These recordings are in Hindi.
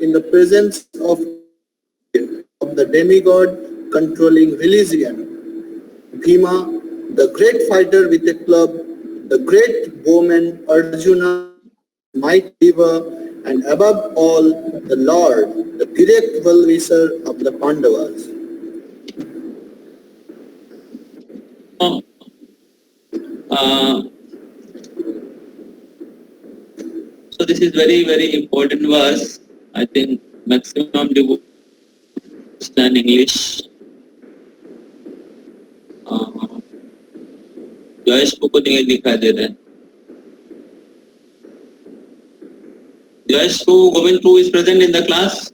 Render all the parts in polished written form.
in the presence of the demigod controlling religion. Bhima, the great fighter with a club, the great bowman Arjuna, might river, and above all, the Lord, the direct well-wisher of the Pandavas. So this is very, very important verse. I think maximum devotees understand English. Jayesh को नहीं दिखाई दे रहा है. Jayesh Govind Prabhu is present in the class.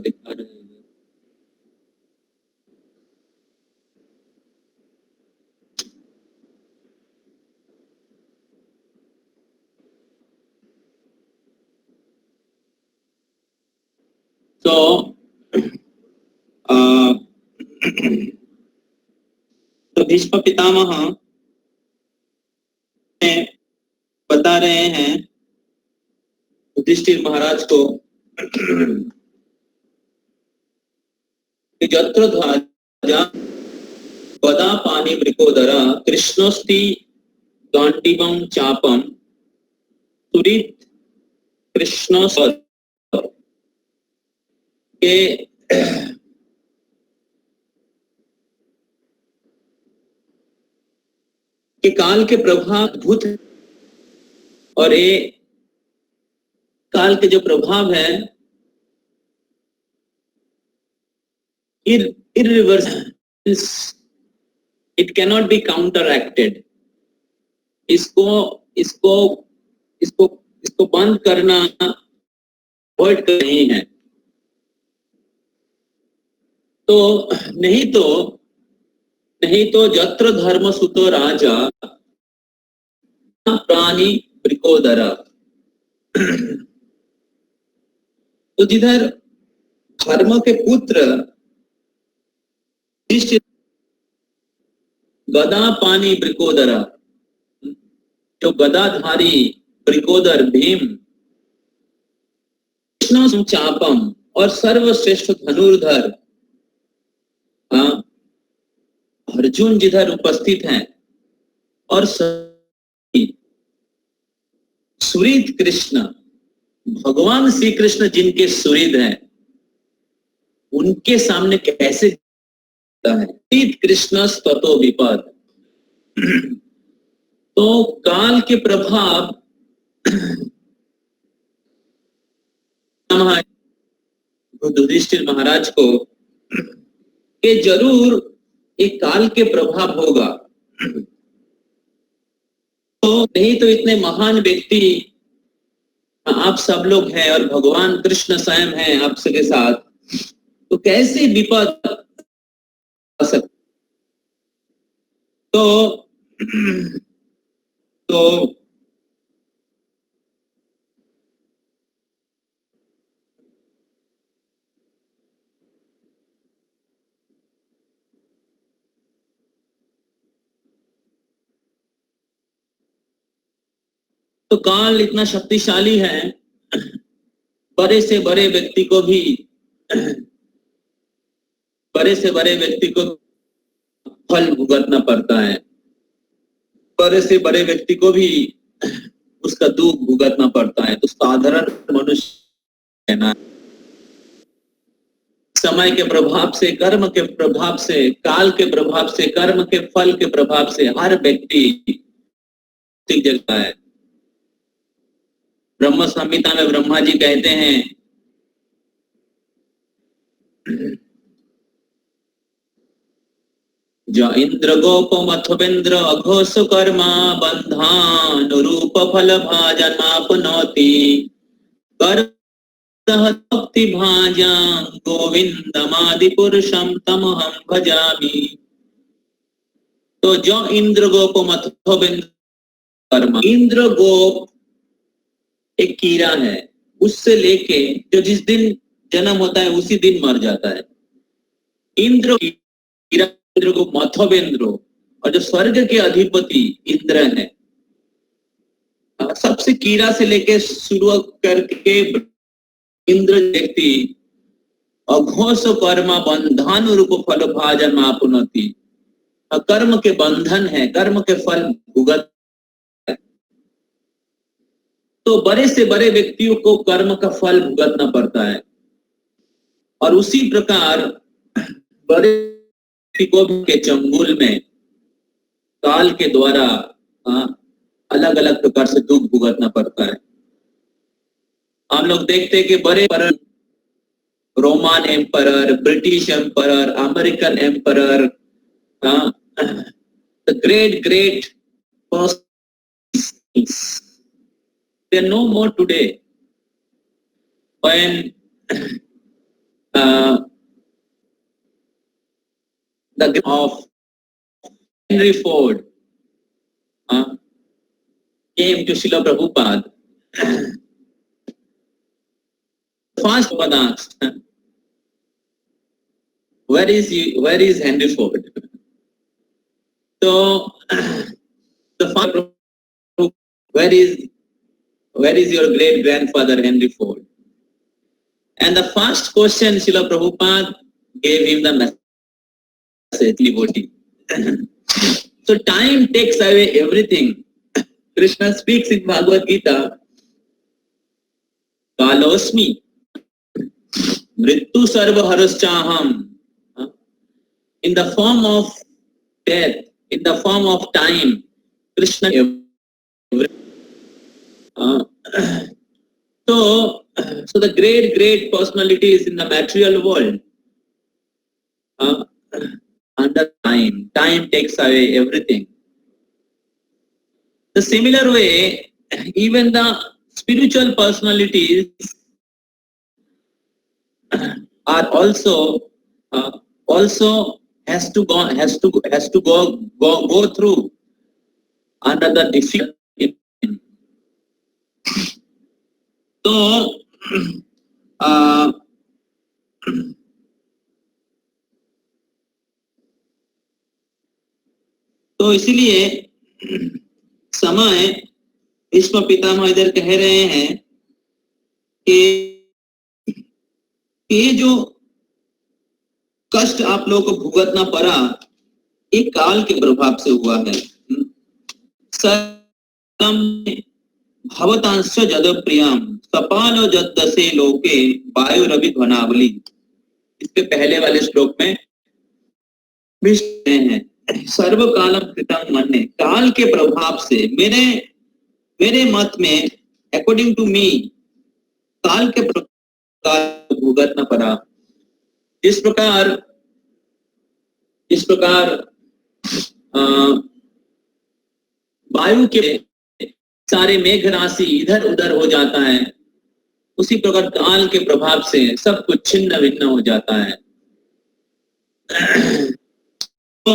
दिखा रहे हैं. तो भीष्म पितामह बता रहे हैं युधिष्ठिर महाराज को यत्र ध्वजा गदा पानी मृकोदरा कृष्णोस्ति गांडीवं चापम सुरित कृष्ण के काल के प्रभाव अद्भुत, और ये काल के जो प्रभाव है irreversible, it cannot be counteracted. इसको बंद करना अवॉइड नहीं है. तो नहीं तो जत्र धर्म सुतो राजा प्राणी ब्रिकोदरा. तो जिधर धर्म के पुत्र गदा पानी ब्रिकोदरा, जो गदाधारी ब्रिकोदर भीम, कृष्ण चापम और सर्वश्रेष्ठ धनुर्धर अर्जुन जिधर उपस्थित हैं, और सुरीत कृष्ण भगवान श्री कृष्ण जिनके सुरीद हैं, उनके सामने कैसे है. सुरीत कृष्ण स्ततो विपद. तो काल के प्रभाव युधिष्ठिर महाराज को कि जरूर एक काल के प्रभाव होगा. तो नहीं तो इतने महान व्यक्ति आप सब लोग हैं और भगवान कृष्ण स्वयं हैं आप सबके साथ, तो कैसे विपद आ सकती. तो काल इतना शक्तिशाली है, बड़े से बड़े व्यक्ति को फल भुगतना पड़ता है. बड़े से बड़े व्यक्ति को भी उसका दुख भुगतना पड़ता है. तो साधारण मनुष्य है ना, समय के प्रभाव से, कर्म के प्रभाव से, काल के प्रभाव से, कर्म के फल के प्रभाव से हर व्यक्ति जगह है. ब्रह्म संहिता में ब्रह्मा जी कहते हैं जो इंद्र गोपम अथवेंद्र अघोष कर्मा बंधान रूप फल भाजनापनोति भक्ति भाजा गोविंदमादि पुरुषम तमहम भजामि. तो जो इंद्र गोपम अथवेंद्र कर्मा, इंद्र गोप एक कीड़ा है, उससे लेके जो जिस दिन जन्म होता है उसी दिन मर जाता है। इंद्र को मथवेंद्र, और जो स्वर्ग के अधिपति इंद्र है, सबसे कीड़ा से लेके शुरू करके इंद्र व्यक्ति अघोष कर्म बंधन रूप फल भाजन आपनति, कर्म के बंधन है, कर्म के फल भुगत। तो बड़े से बड़े व्यक्तियों को कर्म का फल भुगतना पड़ता है, और उसी प्रकार बड़े को के चंगुल में काल के द्वारा अलग अलग प्रकार से दुख भुगतना पड़ता है। हम लोग देखते हैं कि बड़े Roman emperor, British emperor, American emperor, the great persons, they are no more today. When the of Henry Ford came to Srila Prabhupada, first was asked, where is Henry Ford? So the father, where is your great grandfather Henry Ford? And the first question Srila Prabhupada gave him the message, devotee. So time takes away everything. Krishna speaks in Bhagavad Gita, Kalosmi, Mrittu Sarva Haraschaham, in the form of death, in the form of time, Krishna. So the great personalities in the material world, under time takes away everything. The similar way, even the spiritual personalities are also has to go through under the difficulty. तो इसीलिए समय भीष्म पितामह इधर कह रहे हैं कि ये जो कष्ट आप लोगों को भुगतना पड़ा, ये काल के प्रभाव से हुआ है। भवतांश जद प्रियम सपालो जदसे लोके वायु रवि ध्वनावली, इसके पहले वाले श्लोक में हैं सर्व कालम कृतम मन्ने, काल के प्रभाव से मेरे मत में, अकॉर्डिंग टू मी, काल के प्रभाव भुगतना पड़ा। इस प्रकार वायु के सारे मेघ राशि इधर उधर हो जाता है, उसी प्रकार काल के प्रभाव से सब कुछ छिन्न भिन्न हो जाता है। तो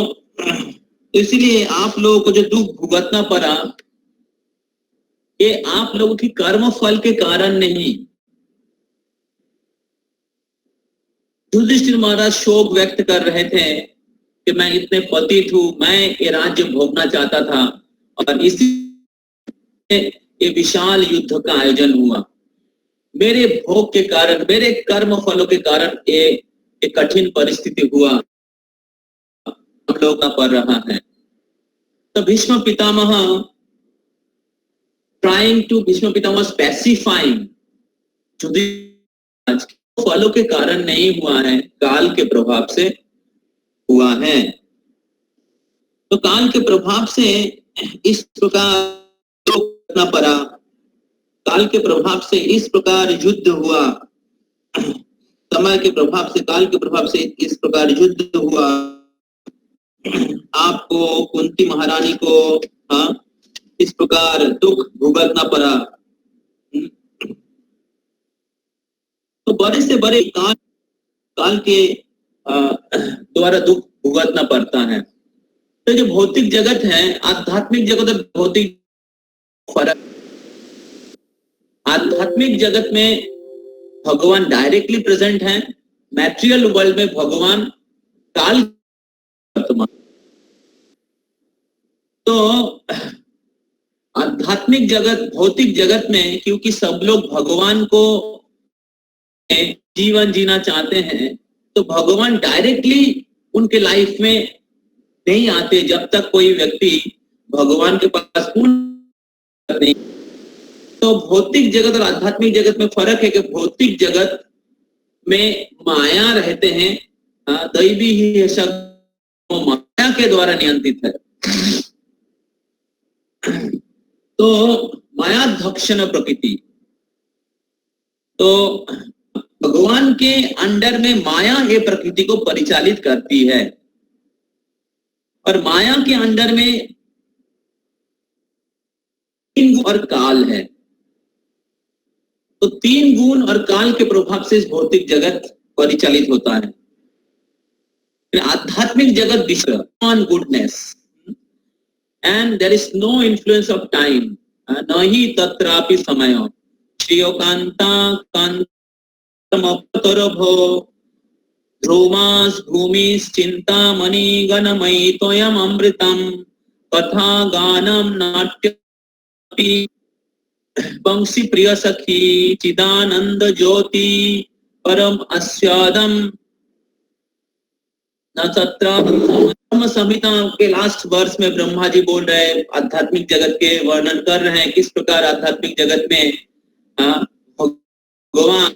इसलिए आप लोगों को जो दुख भुगतना पड़ा, ये आप लोगों की कर्म फल के कारण नहीं। युधिष्ठिर महाराज शोक व्यक्त कर रहे थे कि मैं इतने पतित हूं, मैं ये राज्य भोगना चाहता था, और इसी ये विशाल युद्ध का आयोजन हुआ। मेरे भोग के कारण, मेरे कर्म फलों के कारण ये कठिन परिस्थिति हुआ, हम लोगों का पड़ रहा है। तो भीष्म पितामह स्पेसिफाइंग फलों के कारण नहीं हुआ है, काल के प्रभाव से हुआ है। तो काल के प्रभाव से इस प्रकार करना पड़ा, काल के प्रभाव से इस प्रकार युद्ध हुआ, समय के प्रभाव से, काल के प्रभाव से इस प्रकार युद्ध हुआ। आपको, कुंती महारानी को इस प्रकार दुख भुगतना पड़ा। तो बड़े से बड़े काल के द्वारा दुख भुगतना पड़ता है। तो जो भौतिक जगत है, आध्यात्मिक जगत और भौतिक फर्क। आध्यात्मिक जगत में भगवान डायरेक्टली प्रेजेंट हैं, मैटेरियल वर्ल्ड में भगवान काल वर्तमान। तो आध्यात्मिक जगत, भौतिक जगत में क्योंकि सब लोग भगवान को जीवन जीना चाहते हैं, तो भगवान डायरेक्टली उनके लाइफ में नहीं आते जब तक कोई व्यक्ति भगवान के पास पूर्ण नहीं। तो भौतिक जगत और आध्यात्मिक जगत में फर्क है कि भौतिक जगत में माया रहते हैं, दैवी ही है, सब माया के द्वारा नियंत्रित है। तो माया धक्षण प्रकृति, तो भगवान के अंडर में माया ये प्रकृति को परिचालित करती है, और माया के अंडर में तीन गुण और काल है। तो तीन गुण और काल के प्रभाव से इस भौतिक जगत परिचालित होता है। आध्यात्मिक जगत विश्व on goodness and there is no influence of time, न ही तत्रापि समय। श्रियो कांता कांतमपतरभो ध्रुमास भूमिश्चिंता मणि गणमयी त्वयम् अमृतम कथा गानम नाट्यपि वंशी प्रिय सखी चिदानंद ज्योति परम अस्यादम नक्षत्र। संहिता के लास्ट वर्ष में ब्रह्मा जी बोल रहे हैं, आध्यात्मिक जगत के वर्णन कर रहे हैं, किस प्रकार आध्यात्मिक जगत में भगवान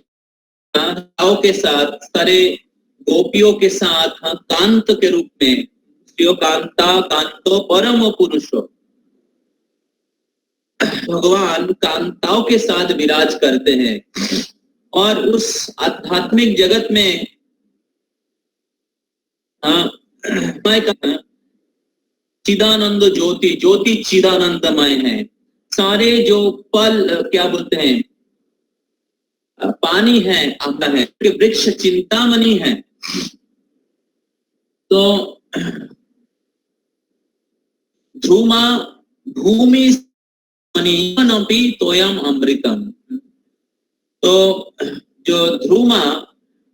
के साथ, सारे गोपियों के साथ कांत के रूप में, कांता कांतो परम पुरुषो, भगवान कांताओं के साथ विराज करते हैं। और उस आध्यात्मिक जगत में चिदानंद ज्योति, ज्योति चिदानंदमय है। सारे जो पल क्या बोलते हैं, पानी है, अमला है, वृक्ष चिंतामणि है। तो ध्रुमा भूमि तोयम अमृतम, तो जो ध्रुमा,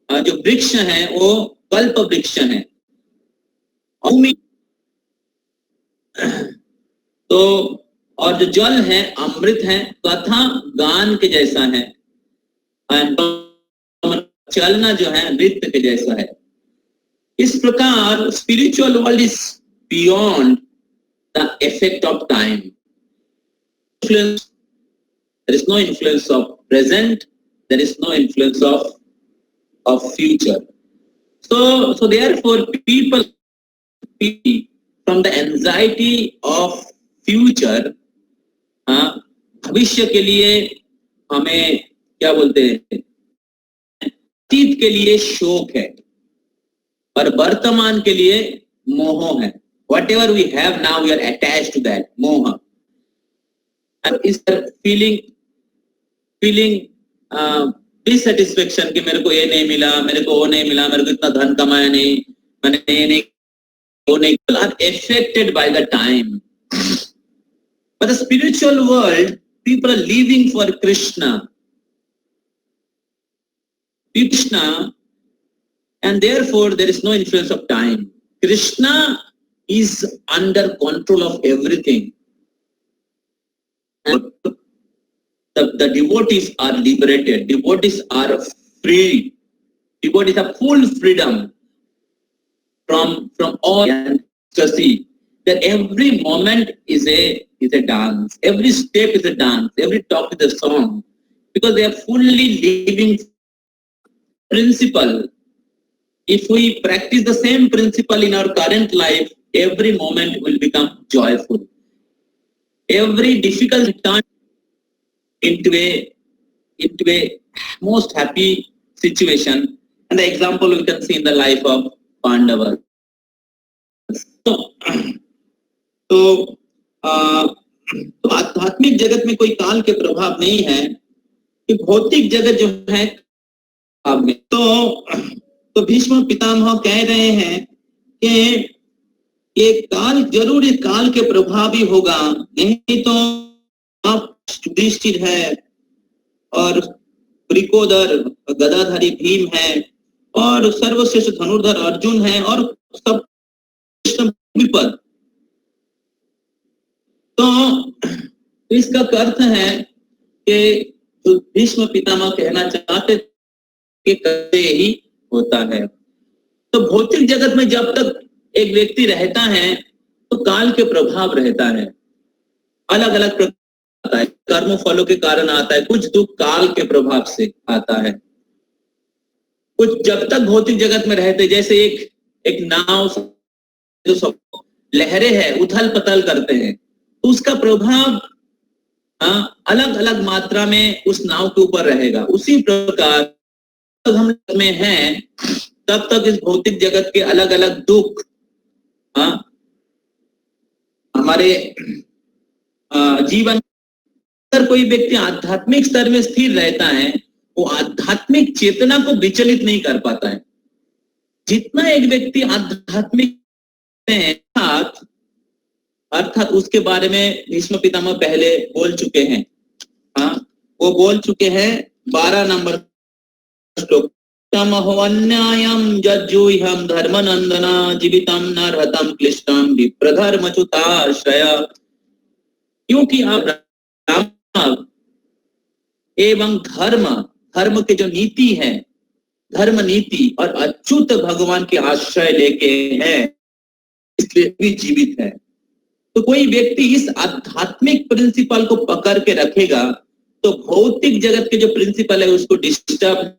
जो वृक्ष है वो कल्प वृक्ष है। भूमि तो और जो जल है अमृत है, कथा गान के जैसा है, चलना जो है नृत्य के जैसा है। इस प्रकार spiritual world is beyond the effect of time. There is no influence of present, there is no influence of future. So therefore people from the anxiety of future, भविष्य के लिए हमें क्या बोलते हैं, अतीत के लिए शोक है और वर्तमान के लिए मोह है। Whatever we have now, we are attached to that मोह। And is feeling dissatisfaction कि मेरे को ये नहीं मिला, मेरे को वो नहीं मिला, मेरे को इतना धन कमाया नहीं, मैंने ये नहीं, वो नहीं, are affected by the time. But the spiritual world, people are living for Krishna, and therefore there is no influence of time. Krishna is under control of everything. And the devotees are liberated, devotees are free, devotees have full freedom from all. And see that every moment is a dance, every step is a dance, every talk is a song, because they are fully living principle. If we practice the same principle in our current life, every moment will become joyful. Every difficult turn into a most happy situation, and the example we can see in the life of Pandavas. तो आध्यात्मिक जगत में कोई काल के प्रभाव नहीं है कि भौतिक जगत जो है में। तो भीष्म पितामह कह रहे हैं कि ये काल जरूर इस काल के प्रभाव ही होगा, नहीं तो आप युधिष्ठिर है और वृकोदर गदाधारी भीम है, और सर्वश्रेष्ठ धनुर्धर अर्जुन है, और सब कृष्ण विपद। तो इसका अर्थ है कि जो भीष्म पितामह कहना चाहते कि कैसे ही होता है। तो भौतिक जगत में जब तक एक व्यक्ति रहता है तो काल के प्रभाव रहता है, अलग अलग प्रकार आता है, कर्म फलों के कारण आता है, कुछ दुख काल के प्रभाव से आता है। कुछ जब तक भौतिक जगत में रहते, जैसे एक नाव जो सब लहरें है उथल पथल करते हैं, तो उसका प्रभाव अलग अलग मात्रा में उस नाव के ऊपर रहेगा। उसी प्रकार हम में हैं तब तक इस भौतिक जगत के अलग अलग दुख हमारे जीवन। अगर कोई व्यक्ति आध्यात्मिक स्तर में स्थिर रहता है, वो आध्यात्मिक चेतना को विचलित नहीं कर पाता है। जितना एक व्यक्ति आध्यात्मिक अर्थात उसके बारे में भीष्म पितामह पहले बोल चुके हैं। वो बोल चुके हैं 12 नंबर श्लोक, तमहोन्यायम जज्जुह्यम धर्मनंदना जीवितम नरहतम क्लिष्टम विप्रधर्मच्युताश्रय। क्योंकि आप राम एवं धर्म के जो नीति है, धर्म नीति और अच्युत भगवान के आश्रय लेके हैं, इसलिए भी जीवित है। तो कोई व्यक्ति इस आध्यात्मिक प्रिंसिपल को पकड़ के रखेगा तो भौतिक जगत के जो प्रिंसिपल है उसको डिस्टर्ब।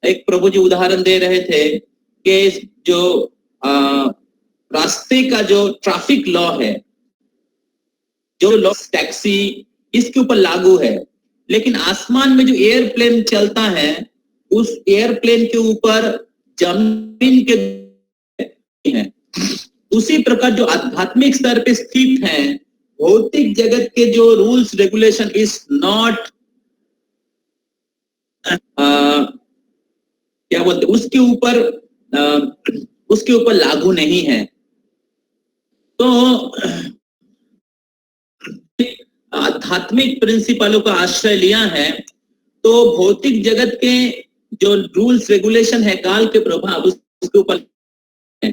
एक प्रभु जी उदाहरण दे रहे थे कि जो रास्ते का जो ट्रैफिक लॉ है, जो लॉ टैक्सी, इसके ऊपर लागू है, लेकिन आसमान में जो एयरप्लेन चलता है उस एयरप्लेन के ऊपर जमीन के है। उसी प्रकार जो आध्यात्मिक स्तर पे स्थित है, भौतिक जगत के जो रूल्स रेगुलेशन इज नॉट क्या बोलते, उसके ऊपर लागू नहीं है। तो आध्यात्मिक प्रिंसिपलों का आश्रय लिया है तो भौतिक जगत के जो रूल्स रेगुलेशन है, काल के प्रभाव उसके ऊपर है।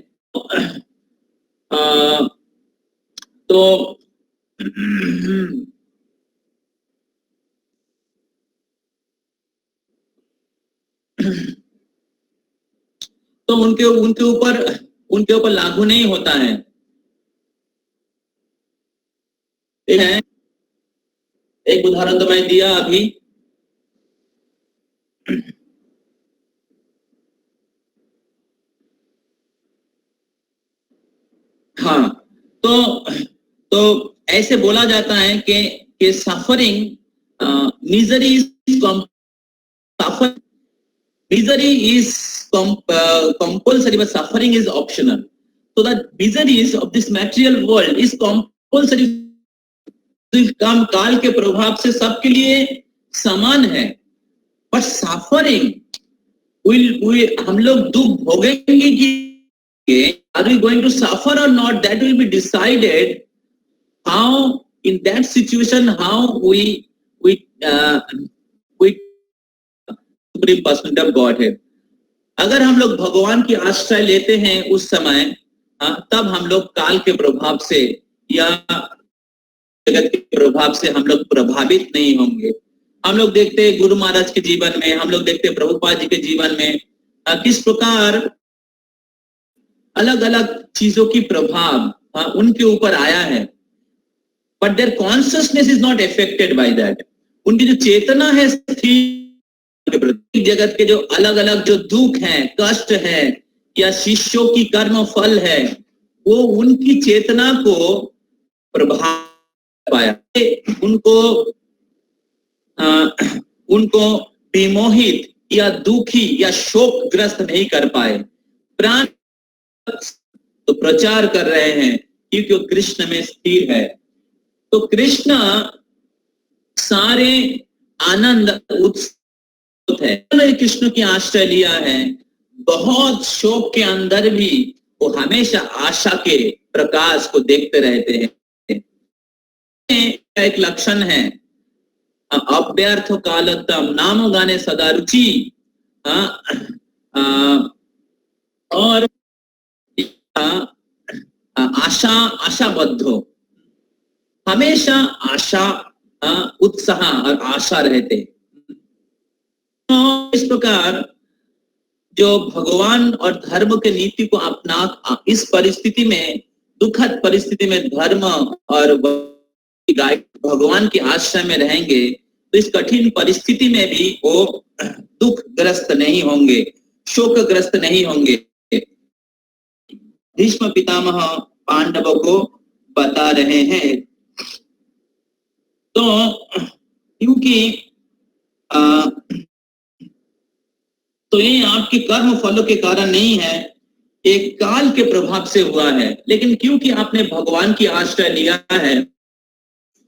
तो तो उनके ऊपर लागू नहीं होता है। एक उदाहरण तो मैं दिया अभी, हाँ, तो ऐसे बोला जाता है कि suffering misery is compulsory but suffering is optional. So that miseries of this material world is compulsory. काम काल के प्रभाव से सबके लिए समान है, but suffering हम लोग दुख भोगेंगे कि are we going to suffer or not, that will be decided how in that situation how we supreme personality of godhead. अगर हम लोग भगवान की आश्रय लेते हैं उस समय, तब हम लोग काल के प्रभाव से या जगत के प्रभाव से हम लोग प्रभावित नहीं होंगे। हम लोग देखते हैं गुरु महाराज के जीवन में, हम लोग देखते हैं प्रभुपाद जी के जीवन में किस प्रकार अलग अलग चीजों की प्रभाव उनके ऊपर आया है, but their consciousness is not affected by that. उनकी जो चेतना है जगत के जो अलग अलग जो दुख है, कष्ट है या शिष्यों की कर्म फल है, वो उनकी चेतना को प्रभावित पाया, उनको विमोहित या दुखी या शोकग्रस्त नहीं कर पाए। प्राण तो प्रचार कर रहे हैं क्योंकि वो कृष्ण में स्थिर है। तो कृष्ण सारे आनंद उत्सव है, कृष्ण की आश्रय लिया है। बहुत शोक के अंदर भी वो हमेशा आशा के प्रकाश को देखते रहते हैं। एक लक्षण है अव्यर्थ कालतम नाम गाने सदा रुचि, और आशाबद्ध हो, हमेशा आशा, उत्साह और आशा रहते। तो इस प्रकार जो भगवान और धर्म के नीति को अपना इस परिस्थिति में, दुखद परिस्थिति में धर्म और भगवान के आश्रय में रहेंगे तो इस कठिन परिस्थिति में भी वो दुखग्रस्त नहीं होंगे, शोकग्रस्त नहीं होंगे। भीष्म पितामह पांडवों को बता रहे हैं। तो क्योंकि तो ये आपके कर्म फलों के कारण नहीं है, एक काल के प्रभाव से हुआ है, लेकिन क्योंकि आपने भगवान की आश्रय लिया है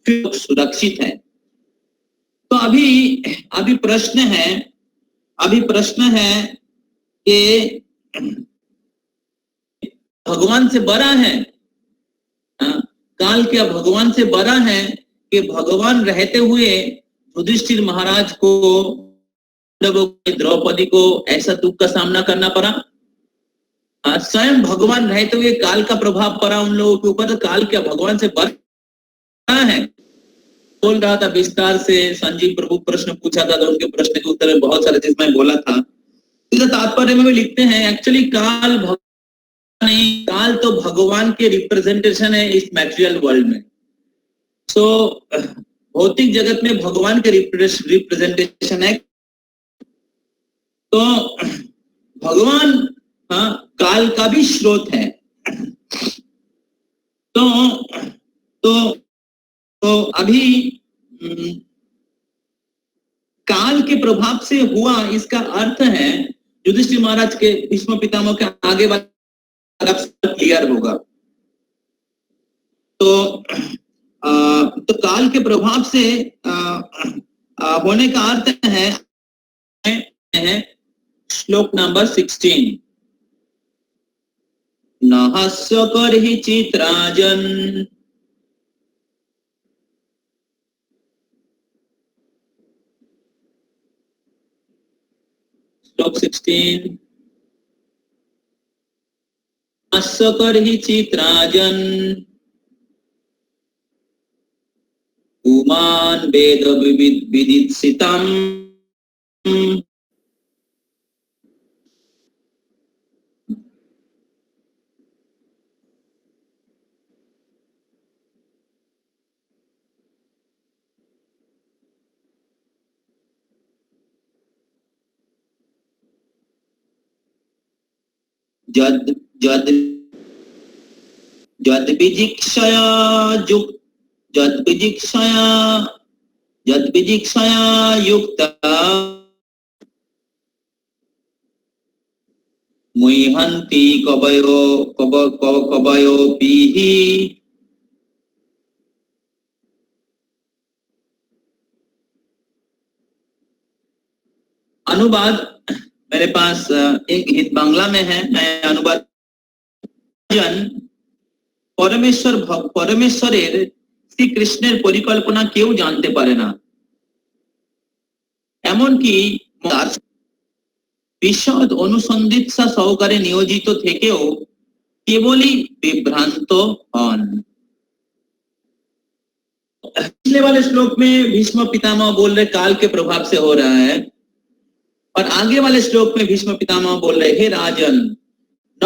फिर सुरक्षित है। तो अभी प्रश्न है कि भगवान से बड़ा है, काल क्या भगवान से बड़ा है कि भगवान रहते हुए युधिष्ठिर महाराज को, द्रौपदी को ऐसा दुख का सामना करना पड़ा? स्वयं भगवान रहते हुए काल का प्रभाव पड़ा उन लोगों के ऊपर, तो काल क्या भगवान से बड़ा है? बोल रहा था विस्तार से, संजीव प्रभु प्रश्न पूछा था तो उनके प्रश्न के उत्तर में बहुत सारे चीज मैं बोला था। इसका तात्पर्य में भी लिखते हैं एक्चुअली काल नहीं, काल तो भगवान के रिप्रेजेंटेशन है इस मैटेरियल वर्ल्ड में। सो भौतिक जगत में भगवान के रिप्रेजेंटेशन है। तो भगवान काल का भी स्रोत है। तो अभी काल के प्रभाव से हुआ, इसका अर्थ है युधिष्ठिर महाराज के भीष्म पितामह के आगे वाला क्लियर होगा। तो काल के प्रभाव से होने का अर्थ है श्लोक नंबर 16, नहस्य करहि चित्राजन, श्लोक 16, नहस्य करहि चित्राजन, पुमान वेद विदित्सितम्, जद विजिक्षया युक्ता मुह्यन्ति कवयो पीहि। अनुवाद मेरे पास एक हित बांग्ला में है, मैं अनुवाद। পরমেশ্বরের শ্রীকৃষ্ণের পরিকল্পনা কেউ জানতে পারে না, এমনকি বিশদ অনুসন্ধিৎসা সহকারে নিয়োজিত থেকেও কেবলই বিভ্রান্ত হন। पिछले वाले श्लोक में भीष्म पितामह बोल रहे काल के प्रभाव से हो रहा है, और आगे वाले श्लोक में भीष्म पितामह बोल रहे हे राजन न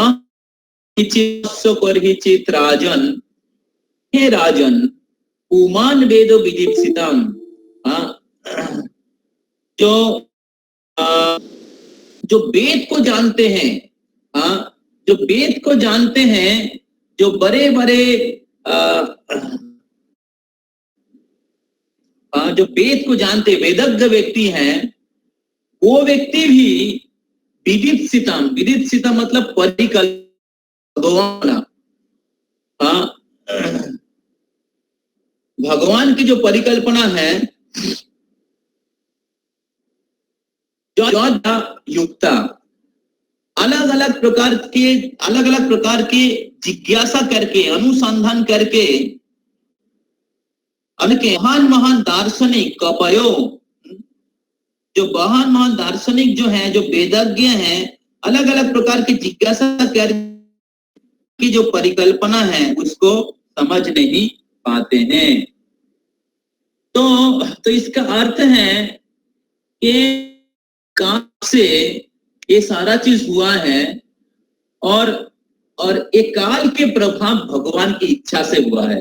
राजन, हे राजन पुमान वेद विदीप्सितम, जो वेद को जानते हैं, जो वेद को जानते हैं, जो बड़े बड़े जो वेद को जानते वेदज्ञ व्यक्ति हैं, वो व्यक्ति भी विदित्सितम मतलब परिकल्पना, भगवान की जो परिकल्पना है जो युक्ता, अलग अलग प्रकार के जिज्ञासा करके, अनुसंधान करके उनके महान महान दार्शनिक कपयो, जो महान महान दार्शनिक जो हैं, जो वेदज्ञ हैं, अलग अलग प्रकार की जिज्ञासा की जो परिकल्पना है उसको समझ नहीं पाते हैं। तो इसका अर्थ है कि काम से ये सारा चीज हुआ है और एक काल के प्रभाव भगवान की इच्छा से हुआ है।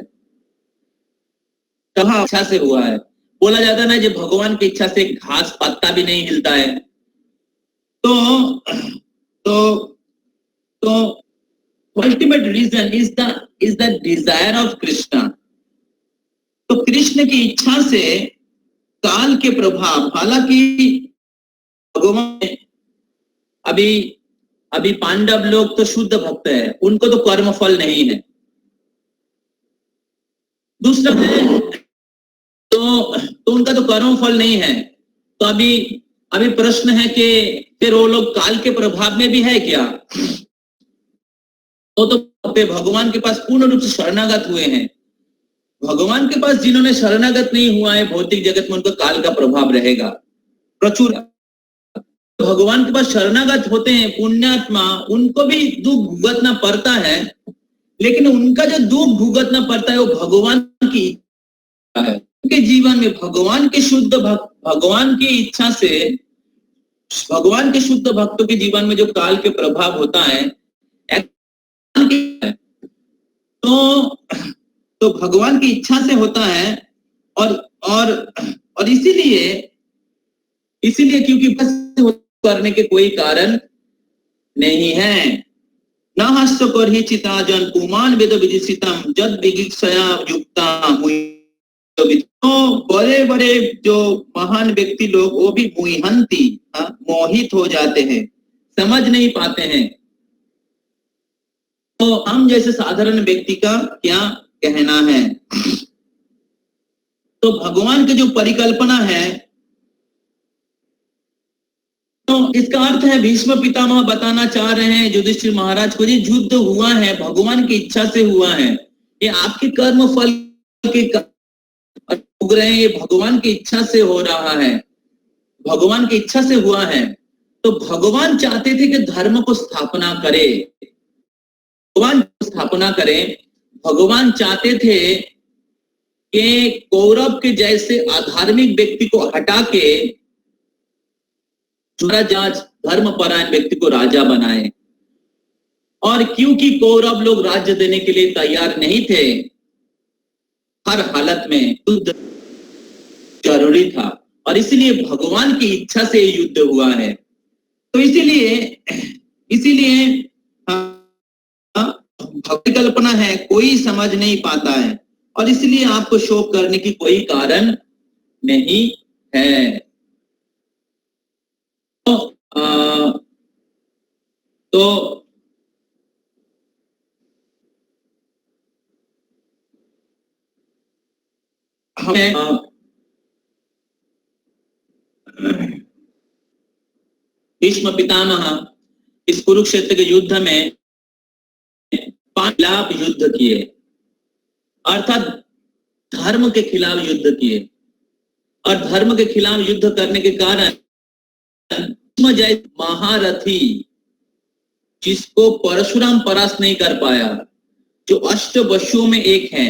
कहाँ इच्छा से हुआ है? बोला जाता है ना, जो भगवान की इच्छा से घास पत्ता भी नहीं हिलता है। तो ultimate reason is the desire of Krishna. तो कृष्ण की इच्छा से काल के प्रभाव, हालांकि भगवान अभी पांडव लोग तो शुद्ध भक्त है, उनको तो कर्म फल नहीं है। दूसरा है तो उनका तो कर्म फल नहीं है। तो अभी प्रश्न है कि फिर वो लोग काल के प्रभाव में भी है क्या? तो भगवान के पास पूर्ण रूप से शरणागत हुए हैं। भगवान के पास जिन्होंने शरणागत नहीं हुआ है भौतिक जगत में, उनका काल का प्रभाव रहेगा प्रचुर। भगवान के पास शरणागत होते हैं पुण्यात्मा, उनको भी दुख भुगतना पड़ता है, लेकिन उनका जो दुख भुगतना पड़ता है वो भगवान की इच्छा है। उनके जीवन में भगवान के शुद्ध भक्त, भगवान की इच्छा से भगवान के शुद्ध भक्तों के जीवन में जो काल के प्रभाव होता है तो भगवान की इच्छा से होता है। और इसीलिए क्योंकि बस करने के कोई कारण नहीं है। न हस्त कर ही चिता जन पुमान वेद विदिशितम जद विगिक्षया युक्ता हुई। तो बड़े बड़े जो महान व्यक्ति लोग वो भी मुहंती, मोहित हो जाते हैं, समझ नहीं पाते हैं। तो हम जैसे साधारण व्यक्ति का क्या कहना है? तो भगवान की जो परिकल्पना है, तो इसका अर्थ है भीष्म पितामह बताना चाह रहे हैं युधिष्ठिर महाराज को, ये युद्ध हुआ है भगवान की इच्छा से हुआ है। ये आपके कर्म फल के उग रहे हैं, ये भगवान की इच्छा से हो रहा है, भगवान की इच्छा से हुआ है। तो भगवान चाहते थे कि धर्म को स्थापना करे, भगवान स्थापना करें। भगवान चाहते थे कि कौरव के जैसे अधार्मिक व्यक्ति को हटा के धर्मपरायण व्यक्ति को राजा बनाए। और क्योंकि कौरव लोग राज्य देने के लिए तैयार नहीं थे, हर हालत में युद्ध जरूरी था, और इसलिए भगवान की इच्छा से युद्ध हुआ है। तो इसीलिए परिकल्पना है, कोई समझ नहीं पाता है, और इसलिए आपको शोक करने की कोई कारण नहीं है। तो हमें भीष्म पितामह इस कुरुक्षेत्र के युद्ध में 5 लाख युद्ध किए, अर्थात धर्म के खिलाफ युद्ध किए। और धर्म के खिलाफ युद्ध करने के कारण महारथी, जिसको परशुराम परास्त नहीं कर पाया, जो अष्टवसुओं में एक है,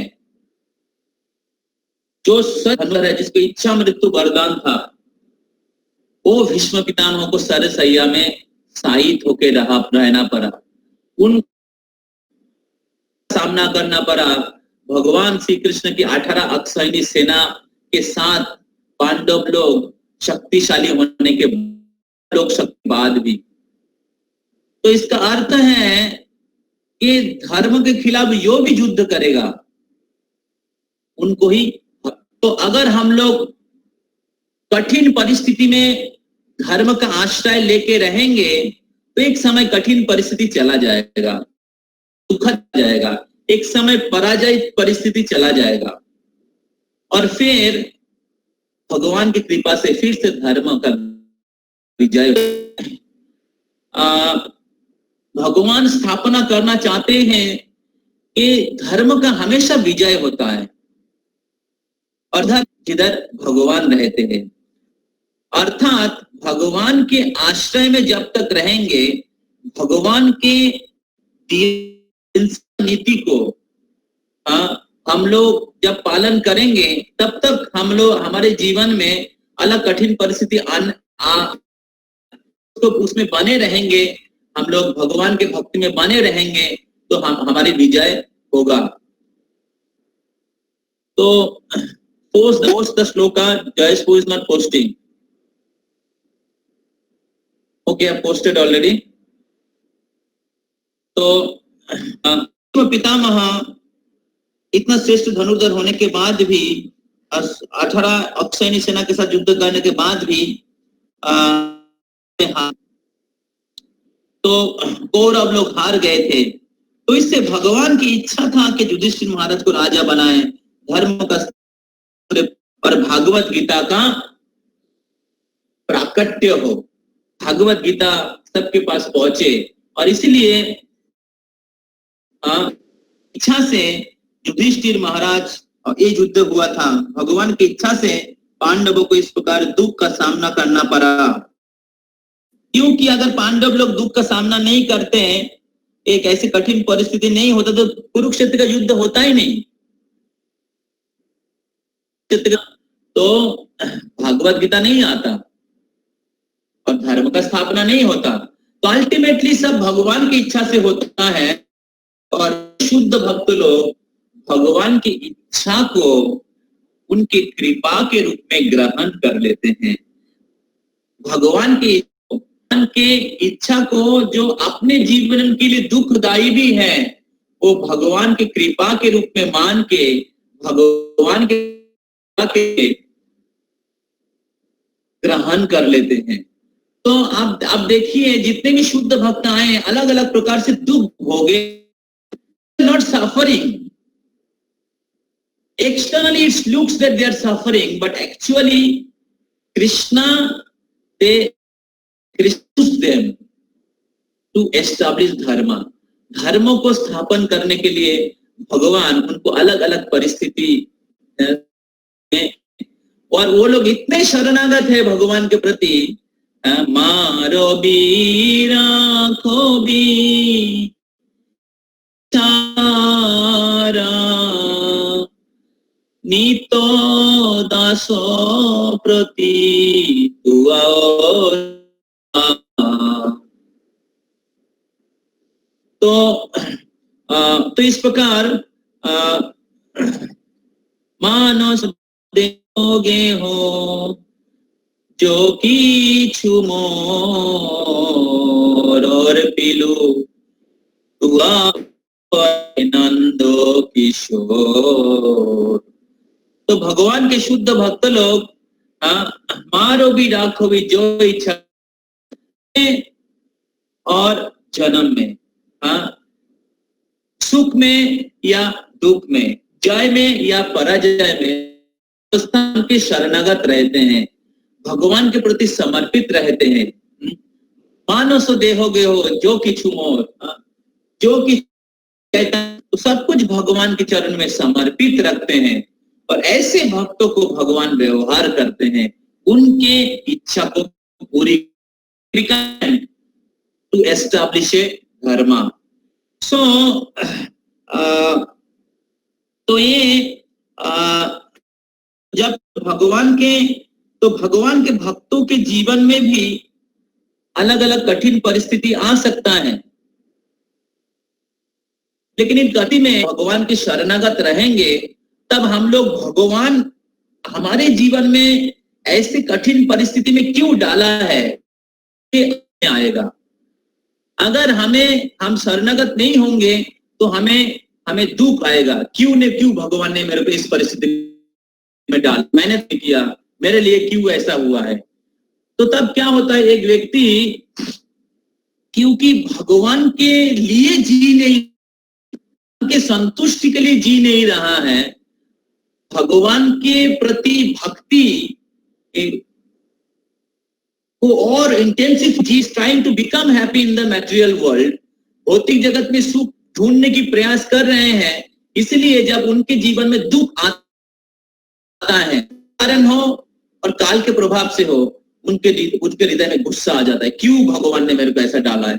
जो सधनुर है, जिसको इच्छा मृत्यु वरदान था, वो भीष्म पितामह को सरसैया में शायित होकर रहना पड़ा, उन सामना करना पड़ा। भगवान श्री कृष्ण की 18 अक्षौहिणी सेना के साथ पांडव लोग शक्तिशाली होने के बाद भी। तो इसका अर्थ है कि धर्म के खिलाफ जो भी युद्ध करेगा उनको ही। तो अगर हम लोग कठिन परिस्थिति में धर्म का आश्रय लेके रहेंगे तो एक समय कठिन परिस्थिति चला जाएगा, दुखद जाएगा, एक समय पराजय परिस्थिति चला जाएगा, और फिर भगवान की कृपा से फिर से धर्म का विजय। भगवान स्थापना करना चाहते हैं कि धर्म का हमेशा विजय होता है। और जिधर भगवान रहते हैं। अर्थात भगवान के आश्रय में जब तक रहेंगे, भगवान के नीति को हम लोग जब पालन करेंगे, तब तक हम लोग हमारे जीवन में अलग कठिन परिस्थिति तो उसमें बने रहेंगे, हम लोग भगवान के भक्ति में बने रहेंगे, तो हमारी विजय होगा। तो post the shloka, Jayesh is not posting. Okay, I posted already. तो पितामह इतना श्रेष्ठ धनुर्धर होने के बाद भी, 18 अक्षयनी सेना के साथ युद्ध करने के बाद भी तो कौरव लोग हार गए थे। तो इससे भगवान की इच्छा था कि युधिष्ठिर महाराज को राजा बनाए, धर्म का और भागवत गीता का प्राकट्य हो, भागवत गीता सबके पास पहुंचे। और इसलिए इच्छा से युधिष्ठिर महाराज ये युद्ध हुआ था। भगवान की इच्छा से पांडवों को इस प्रकार दुख का सामना करना पड़ा, क्योंकि अगर पांडव लोग दुख का सामना नहीं करते, एक ऐसी कठिन परिस्थिति नहीं होता, तो कुरुक्षेत्र का युद्ध होता ही नहीं, तो भागवत गीता नहीं आता और धर्म का स्थापना नहीं होता। तो अल्टीमेटली सब भगवान की इच्छा से होता है, और शुद्ध भक्त लोग भगवान की इच्छा को उनकी कृपा के रूप में ग्रहण कर लेते हैं। भगवान की इच्छा को जो अपने जीवन के लिए दुखदायी भी है, वो भगवान की कृपा के रूप में मान के भगवान के ग्रहण कर लेते हैं। तो आप देखिए, जितने भी शुद्ध भक्त आए, अलग अलग प्रकार से दुख भोगे, not suffering. Externally it looks that they are suffering, but actually Krishna use them to establish dharma. धर्मों को स्थापन करने के लिए भगवान उनको अलग अलग परिस्थिति, और वो लोग इतने शरणागत है भगवान के प्रति, मारो भी राखो भी सारा नीतो दासो प्रति तो इस प्रकार मानस दोगे हो जो किछु मोर और पिलू तुआ नंदो किशोर। तो भगवान के शुद्ध भक्त लोग मारो भी राखो भी जो इच्छा और जन्म में, सुख में या दुख में, जय में या पराजय में स्थान के शरणागत रहते हैं, भगवान के प्रति समर्पित रहते हैं। मानस देहोगे हो जो किछु मोर, जो कि कहता तो सब कुछ भगवान के चरण में समर्पित रखते हैं, और ऐसे भक्तों को भगवान व्यवहार करते हैं, उनके इच्छा को पूरी टू एस्टैब्लिश ए धर्मा। सो तो ये जब भगवान के भक्तों के जीवन में भी अलग अलग कठिन परिस्थिति आ सकता है, लेकिन इन गति में भगवान के शरणागत रहेंगे, तब हम लोग भगवान हमारे जीवन में ऐसी कठिन परिस्थिति में क्यों डाला है आएगा। अगर हम शरणागत नहीं होंगे तो हमें दुख आएगा, क्यों भगवान ने मेरे को इस परिस्थिति में डाला, मैंने तो किया, मेरे लिए क्यों ऐसा हुआ है। तो तब क्या होता है, एक व्यक्ति क्योंकि भगवान के लिए जी नहीं, के संतुष्टि के लिए जी नहीं रहा है, भगवान के प्रति भक्ति को और intensive, he is trying to become happy in the material world, भौतिक जगत में सुख ढूंढने की प्रयास कर रहे हैं। इसलिए जब उनके जीवन में दुख आता आता है, कारण हो और काल के प्रभाव से हो, उनके हृदय में गुस्सा आ जाता है, क्यों भगवान ने मेरे को ऐसा डाला है।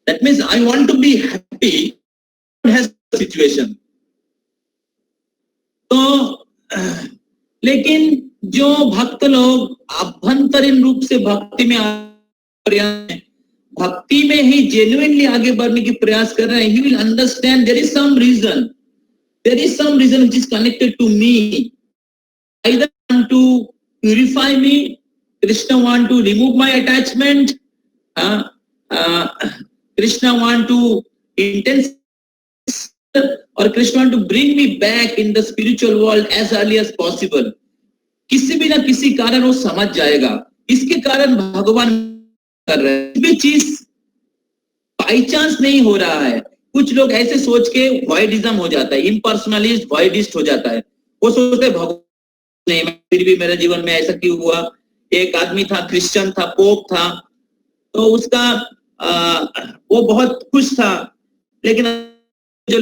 That means I want to be happy has situation. तो लेकिन जो भक्त लोग आभ्यंतरीण रूप से भक्ति में भक्ति में ही जेन्युइनली आगे बढ़ने की प्रयास कर रहे हैं, he will understand there is some reason which is connected to me. Either want to purify me, Krishna want to remove my attachment, Krishna want to intensify, or Krishna want to bring me back in the spiritual world as early as possible. किसी भी ना किसी कारण वो समझ जाएगा, इसके कारण भगवान कर रहे हैं। भी चीज बाई चांस नहीं हो रहा है। कुछ लोग ऐसे सोच के वॉइडिज्म हो जाता है, इम्पर्सनलिस्ट वॉइडिस्ट हो जाता है। वो सोचते हैं भगवान नहीं, फिर भी मेरे जीवन में ऐसा क्यों हुआ। एक आदमी था, क्रिश्चियन था, पोप था, तो उसका वो बहुत खुश था, लेकिन जो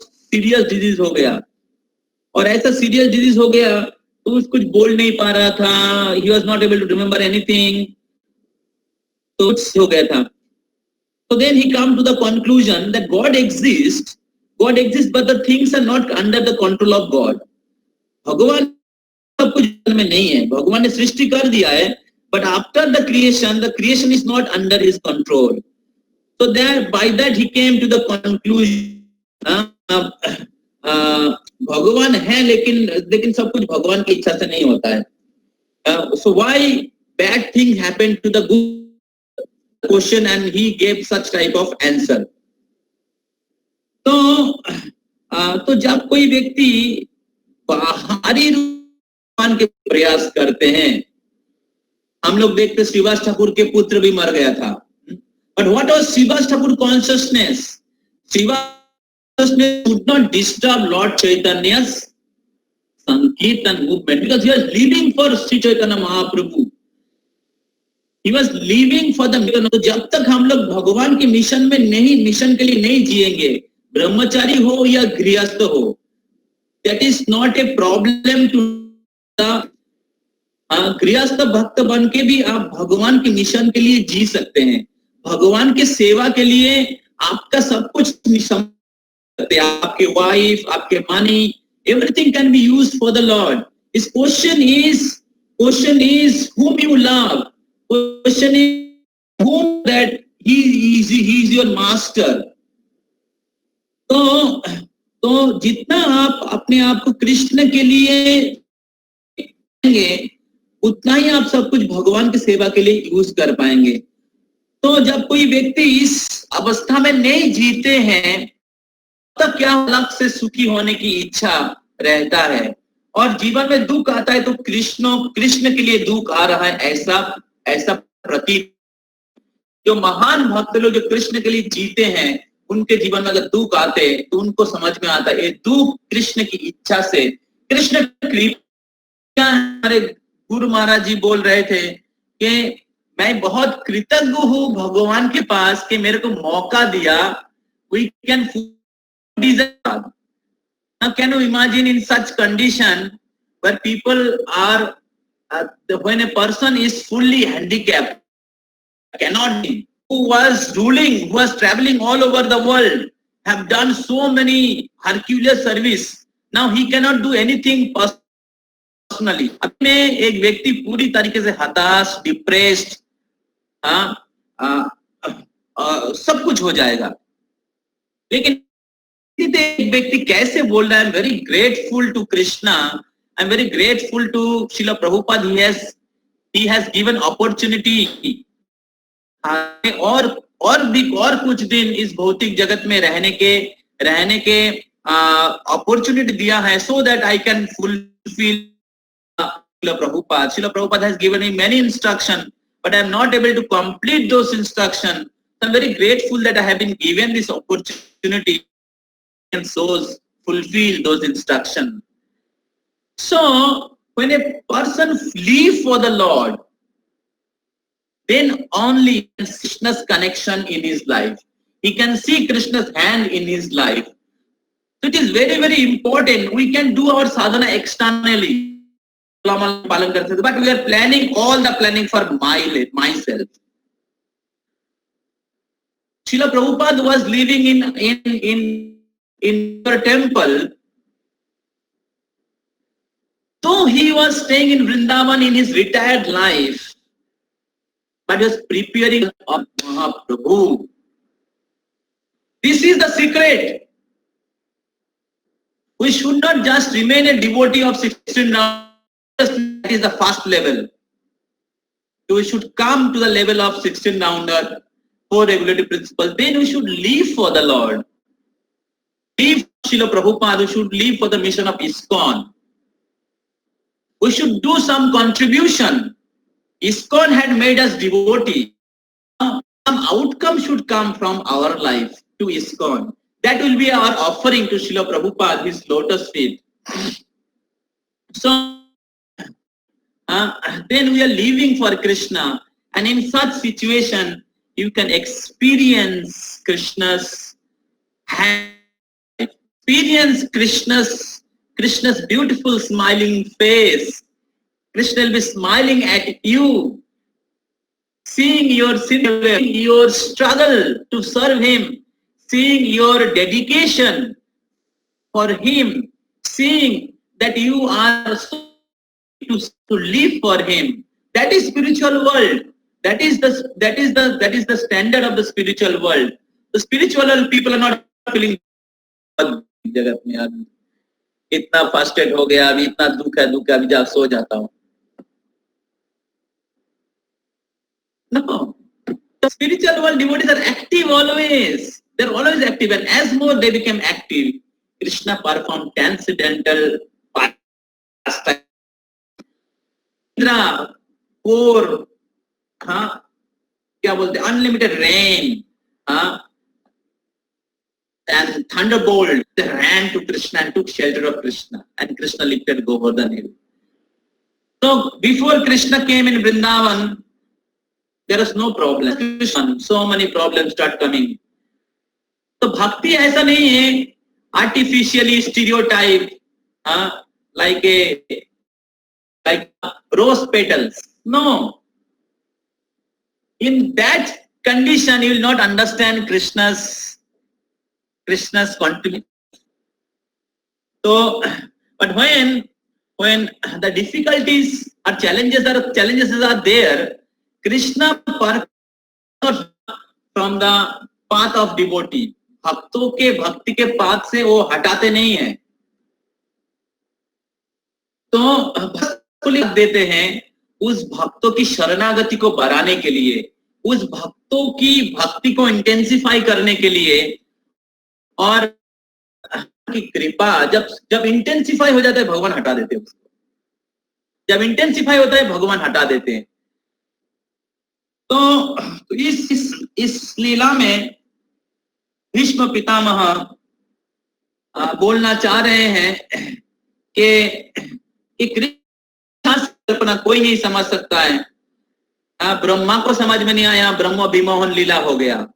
सीरियस डिजीज हो गया, और ऐसा सीरियस डिजीज हो गया तो उसको कुछ बोल नहीं पा रहा था, he was not able to remember anything, तो हो गया था। So then he come to the conclusion that God exists, but the things are not under the control of God. भगवान सब कुछ में नहीं है, भगवान ने सृष्टि कर दिया है, but after the creation is not under his control. So that by that he came to the conclusion, भगवान है लेकिन सब कुछ भगवान की इच्छा से नहीं होता है। So why bad thing happened to the good question, and he gave such type of answer. तो जब कोई व्यक्ति बाहरी रूप के प्रयास करते हैं, हम लोग देखते श्रीवास ठाकुर के पुत्र भी मर गया था, but what was Srivas Thakur consciousness? Srivas would not disturb Lord Chaitanya's Sankirtan movement, because he was living for Sri Chaitanya Mahaprabhu. He was living for the mission. तो जब तक हम लोग भगवान के मिशन के लिए नहीं जिएंगे, ब्रह्मचारी हो या गृहस्थ हो, that is not a problem to the गृहस्थ भक्त बन के भी आप भगवान के मिशन के लिए जी सकते हैं। भगवान के सेवा के लिए आपका सब कुछ, आपके वाइफ, आपके money, everything can be used for the Lord. His question is whom you love. Question is whom that he is your master. तो जितना आप अपने आप को कृष्ण के लिए देंगे, उतना ही आप सब कुछ भगवान की सेवा के लिए यूज कर पाएंगे। तो जब कोई व्यक्ति इस अवस्था में नहीं जीते हैं, तब क्या अलग से सुखी होने की इच्छा रहता है, और जीवन में दुख आता है तो कृष्ण के लिए दुख आ रहा है, ऐसा प्रतीत। जो महान भक्त लोग जो कृष्ण के लिए जीते हैं, उनके जीवन में अगर दुख आते तो उनको समझ में आता है ये दुख कृष्ण की इच्छा से, कृष्ण कृपा। हमारे गुरु महाराज जी बोल रहे थे कि मैं बहुत कृतज्ञ हूं भगवान के पास कि मेरे को मौका दिया। We can deserve. Now can you imagine in such condition where people are, when a person is fully handicapped, cannot be, who was ruling, who was traveling all over the world, have done so many Herculean service, now he cannot do anything personally. अपने एक व्यक्ति पूरी तरीके से हताश, डिप्रेस्ड, सब कुछ हो जाएगा। लेकिन एक व्यक्ति कैसे बोल रहा है, very grateful to Krishna, I am very grateful to Srila Prabhupada, he has given opportunity, और कुछ दिन इस भौतिक जगत में रहने के अपॉर्चुनिटी दिया है, so that I can fulfil Srila Prabhupada has given me many instructions, but I am not able to complete those instructions. So I am very grateful that I have been given this opportunity and so fulfill those instructions. So when a person lives for the Lord, then only Krishna's connection in his life. He can see Krishna's hand in his life. So it is very, very important. We can do our sadhana externally. पालन करते थे, but we are planning all the planning for myself. Srila Prabhupada was living in a temple. Though he was staying in Vrindavan in his retired life, but he was preparing of Mahaprabhu. This is the secret. We should not just remain a devotee of 16 rounds. That is the first level. We should come to the level of 16 rounder, 4 regulative principles. Then we should live for the Lord. Live for Srila Prabhupada. We should live for the mission of ISKCON. We should do some contribution. ISKCON had made us devotee. Some outcome should come from our life to ISKCON. That will be our offering to Srila Prabhupada, his lotus feet. So, then we are living for Krishna. And in such situation, you can experience Krishna's hand. Experience Krishna's beautiful smiling face. Krishna will be smiling at you, seeing your sin, your struggle to serve him, seeing your dedication for him, seeing that you are so to live for him. That is spiritual world. That is the standard of the spiritual world. The spiritual people are not feeling जगत में यार इतना फास्टेड हो गया, अभी इतना दुख है अभी जा सो जाता हूँ. No, the spiritual world devotees are active always. They're always active, and as more they became active, Krishna performed transcendental pastime. Indra, pour, क्या बोलते, unlimited rain, and thunderbolt ran to Krishna and took shelter of Krishna, and Krishna lifted Govardhan hill. So before Krishna came in Vrindavan, there was no problem. So many problems start coming. So bhakti ऐसा नहीं है artificially stereotype, like rose petals. No. In that condition, you will not understand Krishna's continuity. So, but when the difficulties or challenges are there, Krishna from the path of devotee. भक्तों के भक्ति के पाथ से वो हटाते नहीं है. तो भक्त लिख देते हैं उस भक्तों की शरणागति को बढ़ाने के लिए, उस भक्तों की भक्ति को इंटेंसिफाई करने के लिए, और की कृपा जब इंटेंसिफाई हो जाता है भगवान हटा देते हैं उसको. जब इंटेंसिफाई होता है भगवान हटा देते हैं. तो इस लीला में भीष्म पितामह बोलना चाह रहे हैं कि कृष्ण कल्पना कोई नहीं समझ सकता है. ब्रह्मा को समझ में नहीं आया, ब्रह्म विमोहन लीला हो गया.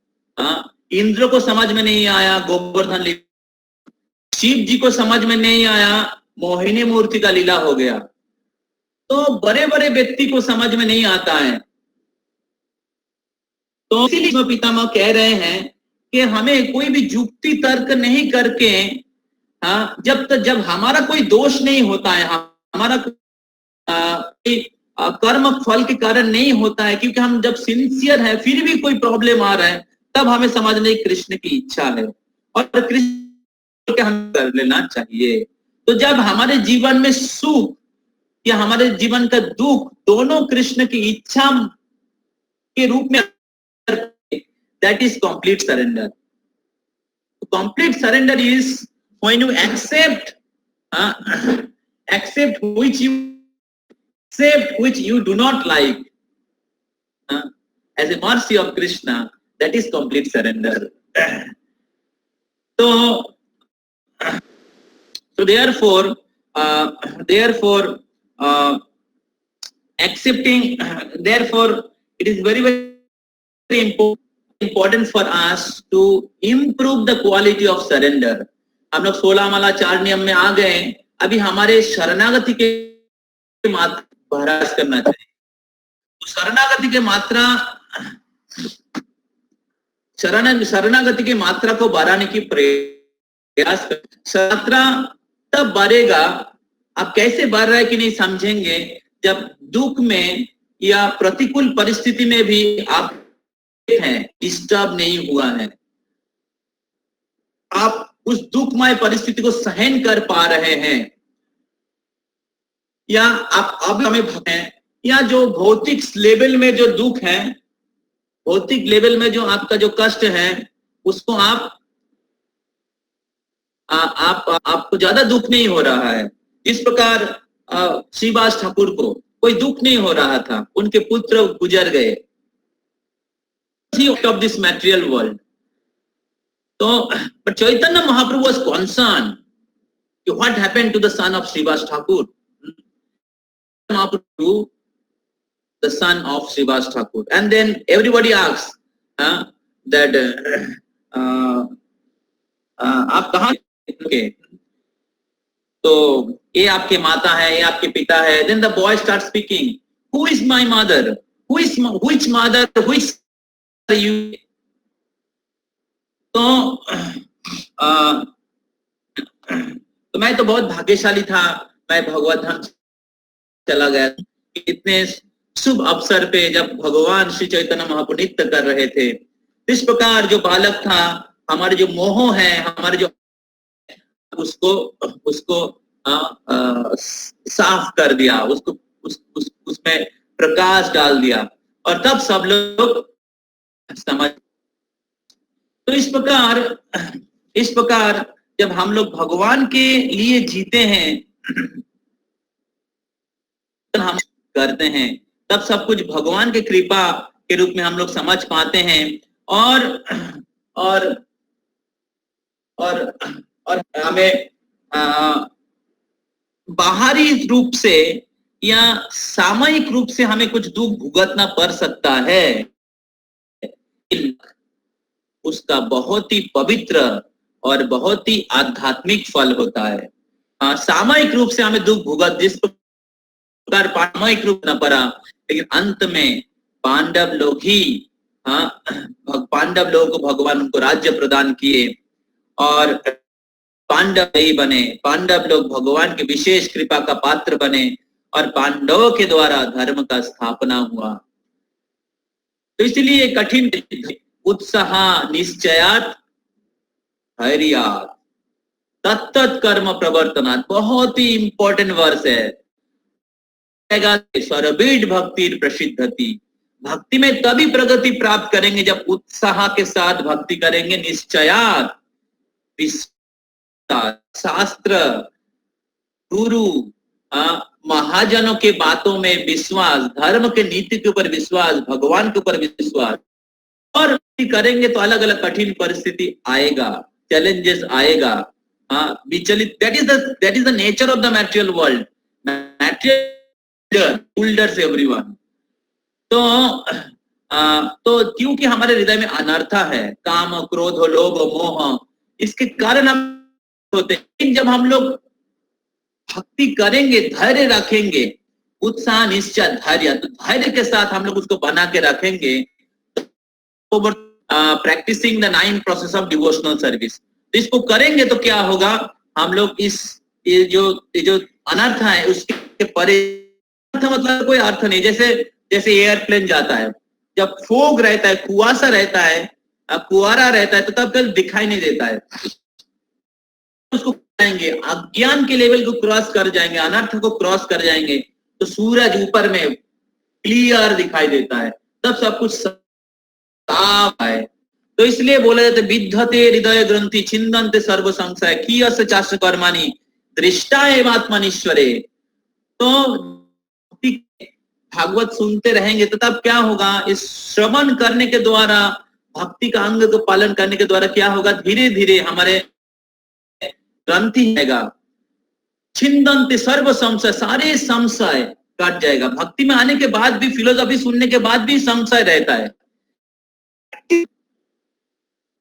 इंद्र को समझ में नहीं आया, गोवर्धन लीला. शिव जी को समझ में नहीं आया, मोहिनी मूर्ति का लीला हो गया. तो बड़े बड़े व्यक्ति को समझ में नहीं आता है. तो इसीलिए पितामह कह रहे हैं कि हमें कोई भी युक्ति तर्क नहीं करके, जब हमारा कोई दोष नहीं होता है, हमारा कर्म फल के कारण नहीं होता है, क्योंकि हम जब सिंसियर है फिर भी कोई प्रॉब्लम आ रहा है, तब हमें समझने कृष्ण की इच्छा है और कृष्ण के हम कर लेना चाहिए. तो जब हमारे जीवन में सुख या हमारे जीवन का दुख दोनों कृष्ण की इच्छा के रूप में, that is complete surrender. Complete surrender is when you accept which you do not like as a mercy of Krishna. That is complete surrender. So therefore accepting, therefore it is very, very important for us to improve the quality of surrender. हम लोग 16 माला 4 नियम में आ गए. अभी हमारे शरणागति के मात्रा प्रयास करना चाहिए। तो शरणागति की मात्रा को बढ़ाने की प्रयास कर। मात्रा तब बढ़ेगा, आप कैसे बढ़ रहा है कि नहीं समझेंगे जब दुख में या प्रतिकूल परिस्थिति में भी आप हैं, डिस्टर्ब नहीं हुआ है, आप उस दुखमय परिस्थिति को सहन कर पा रहे हैं, या आप अब हमें हैं, या जो भौतिक लेवल में जो दुख है, भौतिक लेवल में जो आपका जो कष्ट है, उसको आपको ज्यादा दुख नहीं हो रहा है। इस प्रकार श्रीवास ठाकुर को कोई दुख नहीं हो रहा था, उनके पुत्र गुजर गए ऑफ दिस मटेरियल वर्ल्ड। तो but Chaitanya Mahaprabhu was concerned what happened to the son of Srivas Thakur. Mahaprabhu, the son of Srivas Thakur, and then everybody asks that आप कहाँ के? तो ये आपके माता है, ये आपके पिता है। Then the boy starts speaking. Who is my mother? Which mother? Which are you? तो मैं तो बहुत भाग्यशाली था, मैं भगवत धाम चला गया। इतने शुभ अवसर पे जब भगवान श्री चैतन्य महाप्रभु नृत्य कर रहे थे, इस प्रकार जो बालक था, हमारे जो मोह है, हमारे जो उसको साफ कर दिया, उसको उसमें प्रकाश डाल दिया, और तब सब लोग समझ। तो इस प्रकार जब हम लोग भगवान के लिए जीते हैं, हम करते हैं, तब सब कुछ भगवान की कृपा के रूप में हम लोग समझ पाते हैं, और हमें बाहरी रूप से या सामयिक रूप से हमें कुछ दुख भुगतना पड़ सकता है, उसका बहुत ही पवित्र और बहुत ही आध्यात्मिक फल होता है। सामयिक रूप से हमें दुख भुगत जिस प्रकार सामयिक रूप न पड़ा, लेकिन अंत में पांडव लोग को भगवान उनको राज्य प्रदान किए और पांडव ही बने। पांडव लोग भगवान के विशेष कृपा का पात्र बने और पांडवों के द्वारा धर्म का स्थापना हुआ। तो इसलिए कठिन उत्साह निश्चयात धैर्यात तत्त कर्म प्रवर्तनात्, बहुत ही इंपॉर्टेंट वर्स है। सर्वबीड भक्ति प्रसिद्धति, भक्ति में तभी प्रगति प्राप्त करेंगे जब उत्साह के साथ भक्ति करेंगे। निश्चयात, शास्त्र, गुरु, महाजनों के बातों में विश्वास, धर्म के नीति के ऊपर विश्वास, भगवान के ऊपर विश्वास, और करेंगे तो अलग अलग कठिन परिस्थिति आएगा, चैलेंजेस आएगा, विचलित। That is the nature of the material world. Material holders everyone. तो क्योंकि हमारे हृदय में अनर्था है, काम, क्रोध, लोभ, मोह, इसके कारण हम होते हैं। जब हम लोग भक्ति करेंगे, धैर्य रखेंगे, उत्साह निश्चय धैर्य, तो धैर्य के साथ हम लोग उसको बना के रखेंगे। Practicing the 9 process of devotional service, तो इसको करेंगे तो क्या होगा, हम लोग ये जो अनर्थ है उसके परे, मतलब कोई अर्थ नहीं। जैसे एयरप्लेन जाता है, जब फोग रहता है, कुआसा रहता है, कुआरा रहता है, तो तब तक दिखाई नहीं देता है। उसको जाएंगे, अज्ञान के लेवल को क्रॉस कर जाएंगे, अनर्थ को क्रॉस कर जाएंगे, तो सूरज ऊपर में क्लियर दिखाई देता है, तब सब कुछ साफ है। तो इसलिए बोला जाता है विद्धते हृदय ग्रंथि छिन्दन्ते सर्व संशय कियस्य चास्य कर्माणि दृष्टा एव आत्मनीश्वरे। तो भागवत सुनते रहेंगे तो तब क्या होगा, इस श्रवण करने के द्वारा, भक्ति का अंग को पालन करने के द्वारा क्या होगा, धीरे धीरे हमारे ग्रंथि आएगा, छिन्दन्ते सर्व संशय, सारे संशय कट जाएगा। भक्ति में आने के बाद भी, फिलोसॉफी सुनने के बाद भी संशय रहता है।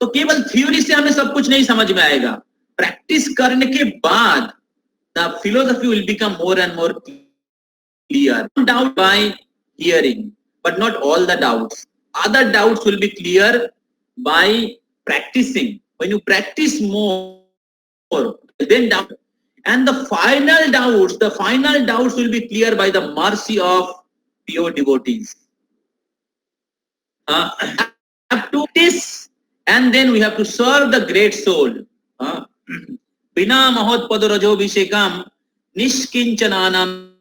तो केवल थ्योरी से हमें सब कुछ नहीं समझ में आएगा, प्रैक्टिस करने के बाद the philosophy will become more and more clear. Doubt by hearing, but not all the doubts. Other doubts will be clear by practicing. When you practice more, then doubt. And the final doubts will be clear by the mercy of pure devotees. Have to this, and then we have to serve the great soul. Bina mahotpad rajobhishekam nishkinchananam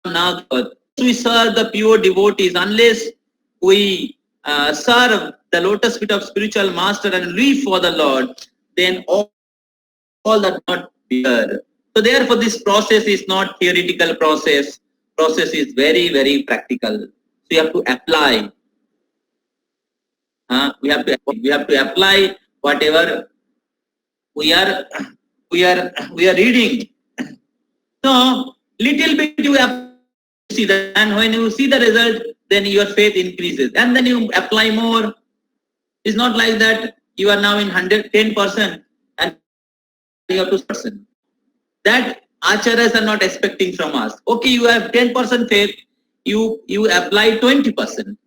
nagvat. We serve the pure devotees unless we serve the lotus feet of spiritual master and live for the Lord, then all that not be there. So therefore this process is not theoretical process is very, very practical. So you have to apply. We have to apply whatever we are reading. So little bit you see that, and when you see the result, then your faith increases, and then you apply more. It's not like that you are now in 110% and you have 2%. That acharyas are not expecting from us. Okay, you have 10% faith, you apply 20%,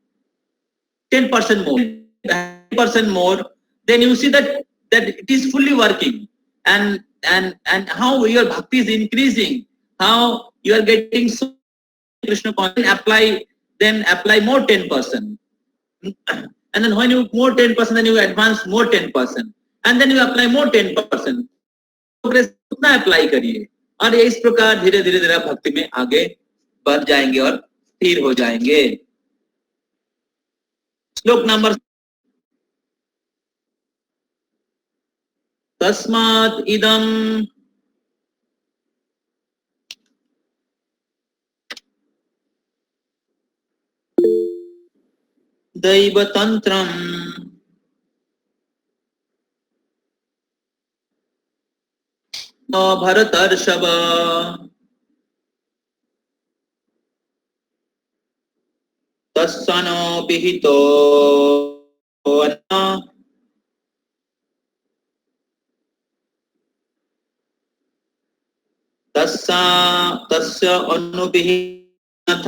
10% more, 10% more, then you see that it is fully working, and how your bhakti is increasing, how you are getting so Krishna consciousness. Then apply more 10%, and then when you more 10%, then you advance more 10%, and then you apply more 10%. Progress उतना अप्लाई करिए, और इस प्रकार धीरे धीरे धीरे भक्ति में आगे बढ़ जाएंगे और स्थिर हो जाएंगे. श्लोक नंबर तस्मात् इदं दैवतंत्रम् भरतर्षभ तस्सनो विहितो तस्य अनुविहितः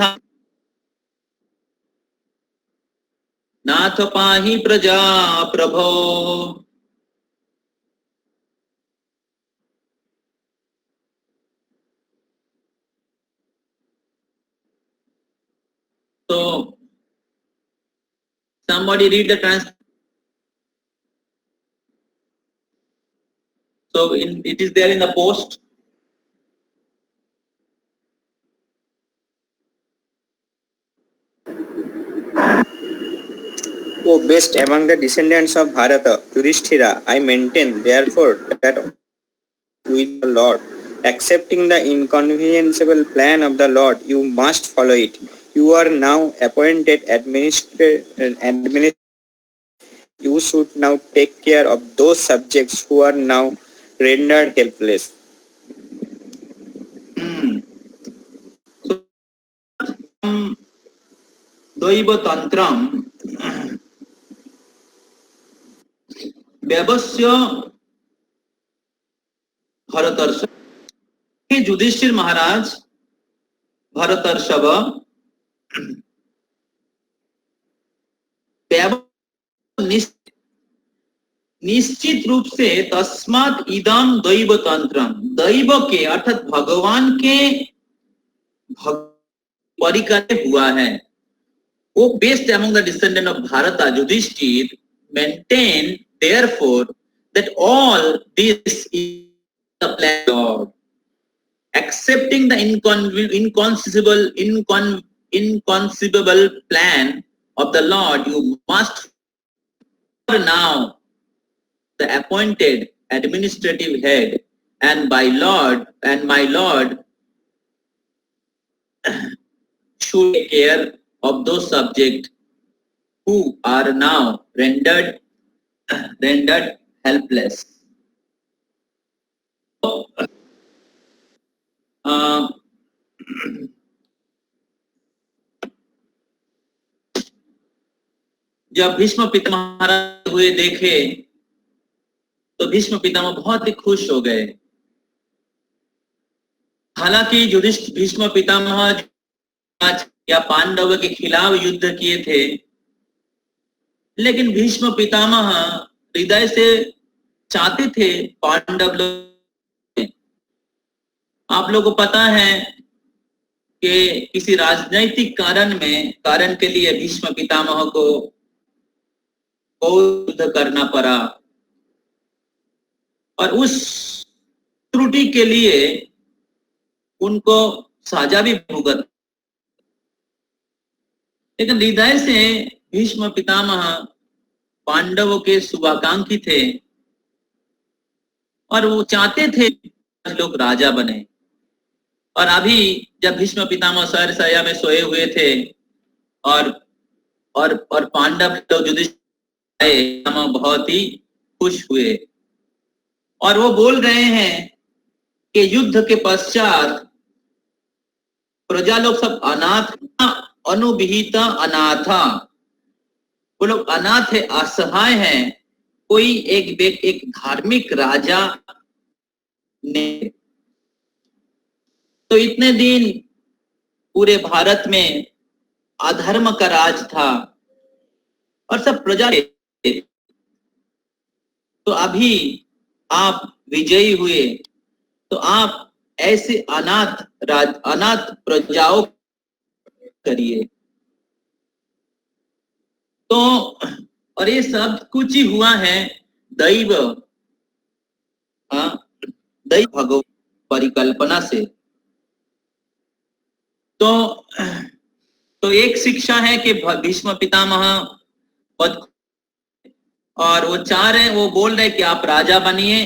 नाथ पाहि प्रजा प्रभो. So somebody read the transcript. So it is there in the post. O best among the descendants of Bharata, Yudhishthira, I maintain therefore that with the Lord, accepting the inconvenienceable plan of the Lord, you must follow it. You are now appointed administrator. You should now take care of those subjects who are now rendered helpless. दैवतंत्रम् व्यवस्य भरतर्षभ. युधिष्ठिर महाराज भरतर्षभ निश्चित रूप से तस्मात् इदम दैवतंत्रम, दैव के अर्थात भगवान के परिकर हुआ है. वो based among the descendant of Bharata, Yudhishthir, maintain therefore that all this is the plan of God. Accepting the inconceivable plan of the Lord, you must now the appointed administrative head, and my Lord should take care of those subjects who are now rendered helpless. जब भीष्म पितामह हुए देखे तो भीष्म पितामह बहुत ही खुश हो गए. हालांकि भीष्म पितामह या पांडवों के खिलाफ युद्ध किए थे, लेकिन भीष्म पितामह हृदय से चाहते थे पांडव लोग। आप लोगों को पता है कि किसी राजनैतिक कारण के लिए भीष्म पितामह को युद्ध करना पड़ा, और उस त्रुटि के लिए उनको सजा भी भुगत। लेकिन हृदय से भीष्म पितामह पांडवों के शुभाकांक्षी थे और वो चाहते थे लोग राजा बने। और अभी जब भीष्म पितामह शय्या में सोए हुए थे और पांडव लोग युधिष्ठिर आए, बहुत ही खुश हुए और वो बोल रहे हैं कि युद्ध के पश्चात प्रजा लोग सब अनाथ, अनुविहित अनाथा, वो लोग अनाथ है, असहाय हैं, कोई एक धार्मिक राजा ने। तो इतने दिन पूरे भारत में अधर्म का राज था और सब प्रजा, तो अभी आप विजयी हुए, तो आप ऐसे अनाथ प्रजाओं करिए। तो और ये सब कुछ ही हुआ है दैव भगवान परिकल्पना से। तो एक शिक्षा है कि भीष्म पितामह और वो चाह रहे, वो बोल रहे कि आप राजा बनिए।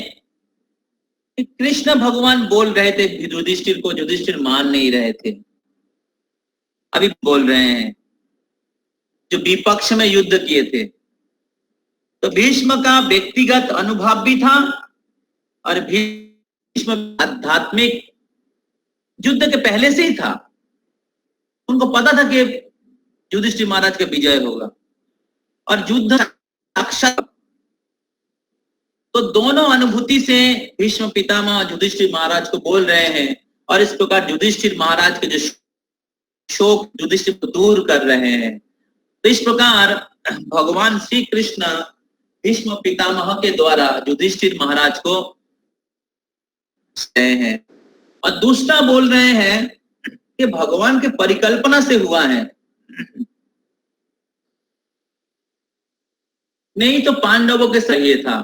कृष्ण भगवान बोल रहे थे युधिष्ठिर को, युधिष्ठिर मान नहीं रहे थे। अभी बोल रहे हैं जो विपक्ष में युद्ध किए थे। तो भीष्म का व्यक्तिगत अनुभव भी था और भीष्म आध्यात्मिक युद्ध के पहले से ही था। उनको पता था कि युधिष्ठिर महाराज का विजय होगा और युद्ध साक्षात। तो दोनों अनुभूति से भीष्म पितामह युधिष्ठिर महाराज को बोल रहे हैं और इस प्रकार युधिष्ठिर महाराज के जो शोक युधिष्ठिर को दूर कर रहे हैं। तो इस प्रकार भगवान श्री कृष्ण भीष्म पितामह के द्वारा युधिष्ठिर महाराज को हैं और दूसरा बोल रहे हैं कि भगवान के परिकल्पना से हुआ है, नहीं तो पांडवों के सही था।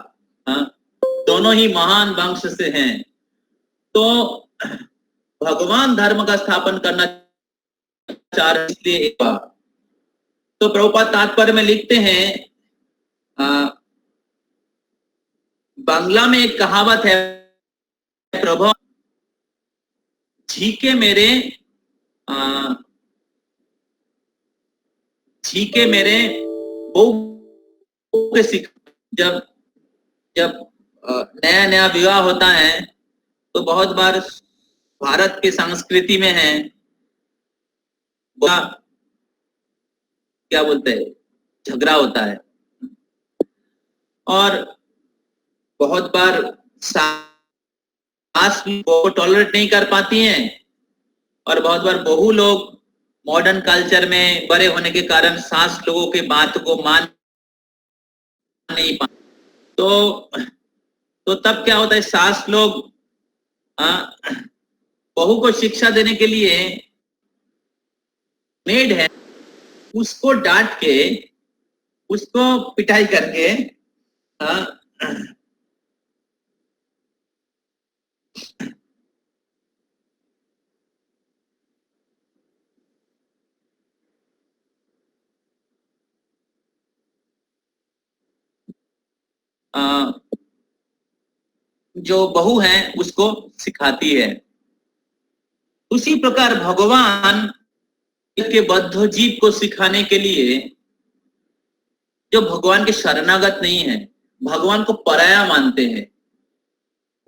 दोनों ही महान वंश से हैं, तो भगवान धर्म का स्थापन करना चाह रहे, इसलिए तो प्रभुपाद तात्पर्य में लिखते हैं, बांग्ला में एक कहावत है, प्रभु झीके मेरे बहू के सिख। जब नया विवाह होता है तो बहुत बार भारत के संस्कृति में है क्या बोलते हैं, झगड़ा होता है और बहुत बार सास को टॉलरेट नहीं कर पाती हैं और बहुत बार बहू लोग मॉडर्न कल्चर में बड़े होने के कारण सास लोगों के बात को मान नहीं पाते। तो तब क्या होता है, सास लोग बहू को शिक्षा देने के लिए मेड है, उसको डांट के, उसको पिटाई करके जो बहू है उसको सिखाती है। उसी प्रकार भगवान के बद्ध जीव को सिखाने के लिए, जो भगवान के शरणागत नहीं है, भगवान को पराया मानते हैं,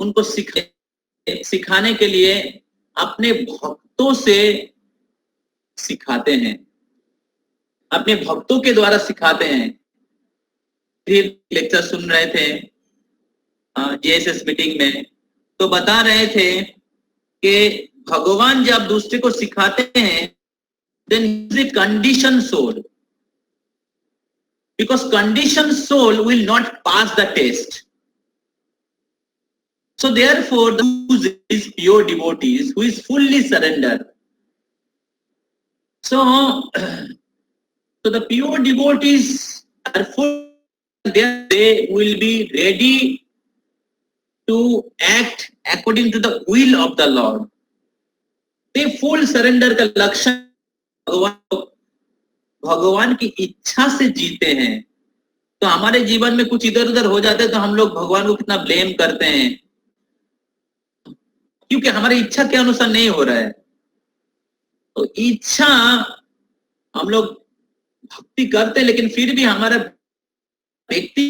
उनको सिखाने के लिए अपने भक्तों से सिखाते हैं, अपने भक्तों के द्वारा सिखाते हैं। फिर लेक्चर सुन रहे थे जेएसएस मीटिंग में, तो बता रहे थे कि भगवान जब दूसरे को सिखाते हैं then he is a conditioned soul. Because conditioned soul will not pass the test. So therefore, who is pure devotees, who is fully surrendered. So the pure devotees are full, they will be ready to act according to the will of the Lord. they full surrender का लक्षण भगवान की इच्छा से जीते हैं. तो हमारे जीवन में कुछ इधर उधर हो जाते हैं तो हम लोग भगवान को कितना ब्लेम करते हैं, क्योंकि हमारी इच्छा के अनुसार नहीं हो रहा है. तो इच्छा हम लोग भक्ति करते हैं लेकिन फिर भी हमारा व्यक्ति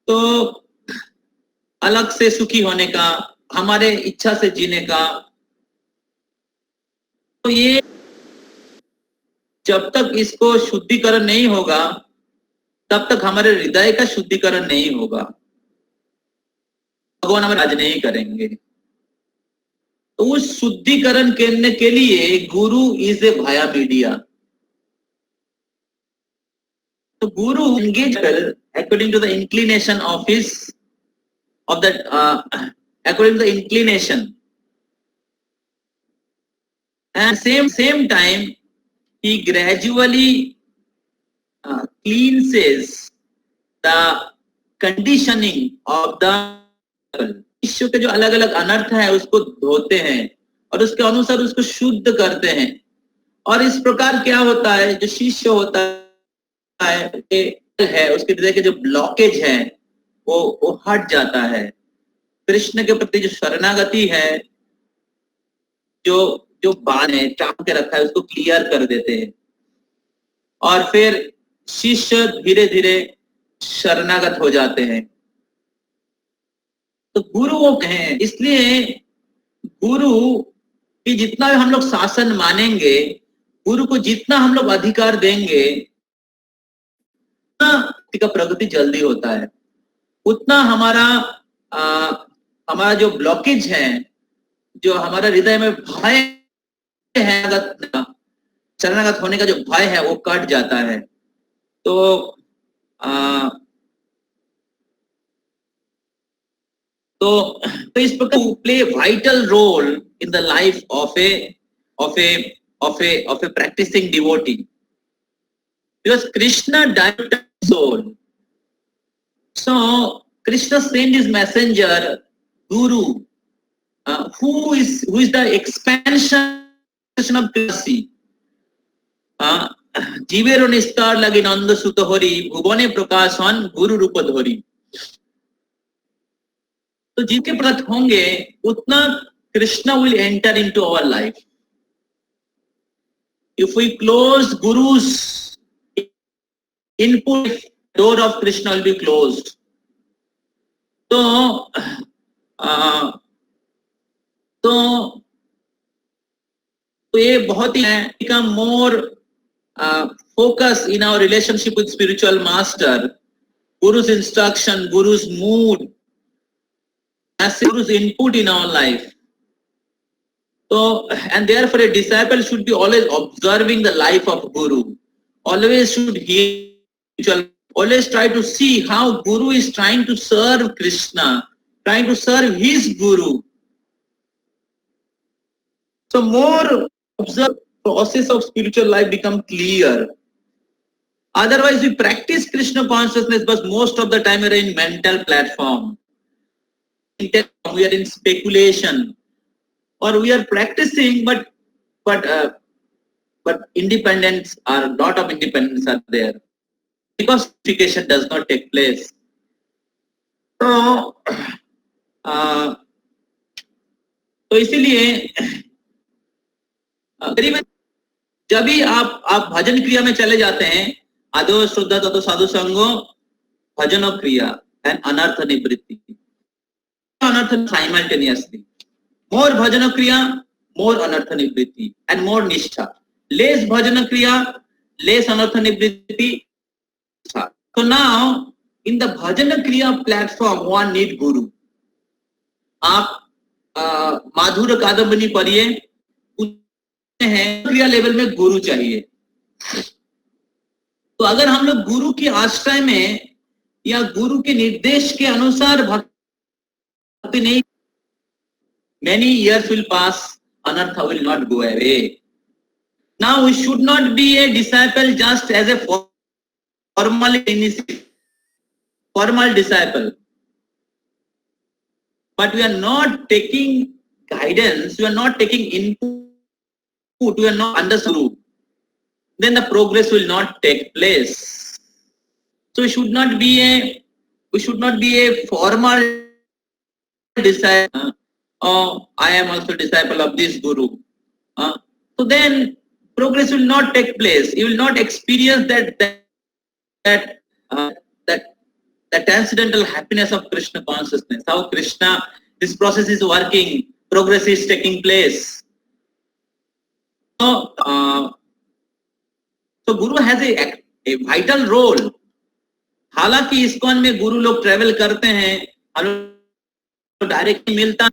तो अलग से सुखी होने का, हमारे इच्छा से जीने का. तो ये जब तक इसको शुद्धिकरण नहीं होगा तब तक हमारे हृदय का शुद्धिकरण नहीं होगा, भगवान हमें राज नहीं करेंगे. तो उस शुद्धिकरण करने के लिए गुरु इज ए भाया मीडिया. तो गुरु engage according to the inclination of his of that according to the inclination, and same time he gradually cleanses the conditioning of the शिष्य के जो अलग अलग अनर्थ है उसको धोते हैं और उसके अनुसार उसको शुद्ध करते हैं. और इस प्रकार क्या होता है, जो शिष्य होता है उसके हृदय के जो ब्लॉकेज है वो हट जाता है. कृष्ण के प्रति जो शरणागति है, जो बात है टांग के रखा है उसको क्लियर कर देते हैं और फिर शिष्य धीरे धीरे शरणागत हो जाते हैं. तो गुरु वो कहें, इसलिए गुरु की जितना हम लोग शासन मानेंगे, गुरु को जितना हम लोग अधिकार देंगे का प्रगति जल्दी होता है. उतना हमारा जो ब्लॉकेज है, जो हमारा हृदय में भय है, शरणागत होने का जो भय है वो कट जाता है. तो इस प्रकार play vital role in the life of a practicing devotee, because Krishna died soul. So Krishna sent his messenger Guru, who is the expansion of Krishna. जीवेरो निस्तार लगे नंद सुत हरि, भुवने प्रकाशन गुरु रूप धोरी. तो जिनके प्रत होंगे उतना Krishna will enter into our life. If we close Guru's input, door of Krishna will be closed. तो ये बहुत ही है, become more focus in our relationship with spiritual master, Guru's instruction, Guru's mood, as Guru's input in our life. So, and therefore a disciple should be always observing the life of Guru. Always should hear, always try to see how Guru is trying to serve Krishna, trying to serve his Guru. So more observe process of spiritual life become clear. Otherwise we practice Krishna consciousness, but most of the time we are in mental platform. We are in speculation, or we are practicing, but independence or lot of independence are there because purification does not take place. तो इसीलिए करीबन जब भी आप भजन क्रिया में चले जाते हैं, आदो श्रद्धा ततो साधु संगो भजन क्रिया एंड अनर्थ निवृत्ति, अनर्थ simultaneously. More bhajana kriya, more anartha nivritti, and more nishtha. Less bhajana kriya, less anartha nivritti. So now in the bhajana kriya platform one need guru. आप माधुर कादम्बरी पढ़िए, हैं, क्रिया लेवल में गुरु चाहिए। तो अगर हम लोग गुरु के आश्रय में या गुरु के निर्देश के अनुसार भक्ति नहीं, many years will pass, anartha will not go away. Now we should not be a disciple just as a formal disciple, but we are not taking guidance, we are not taking input, we are not understood, then the progress will not take place. So we should not be a formal disciple. Oh, I am also disciple of this guru. So then progress will not take place. You will not experience that transcendental happiness of Krishna consciousness. How Krishna, this process is working, progress is taking place. So Guru has a vital role. हालांकि इस्कॉन में गुरु लोग ट्रेवल करते हैं, डायरेक्टली मिलता,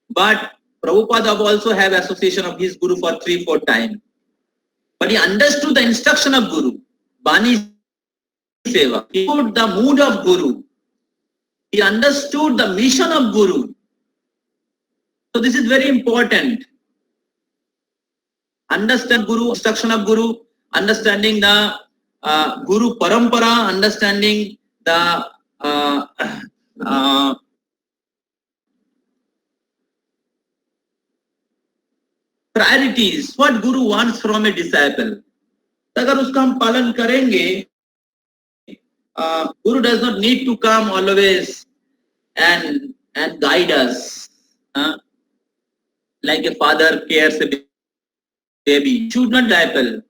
but Prabhupada also have association of his guru for 3-4 times. But he understood the instruction of Guru, Bani Seva. He understood the mood of Guru. He understood the mission of Guru. So this is very important. Understand Guru, instruction of Guru, understanding the Guru Parampara, understanding the priorities, what Guru wants from a disciple. अगर उसका हम पालन करेंगे, Guru does not need to come always and guide us, like a father cares a baby. Should not disciple.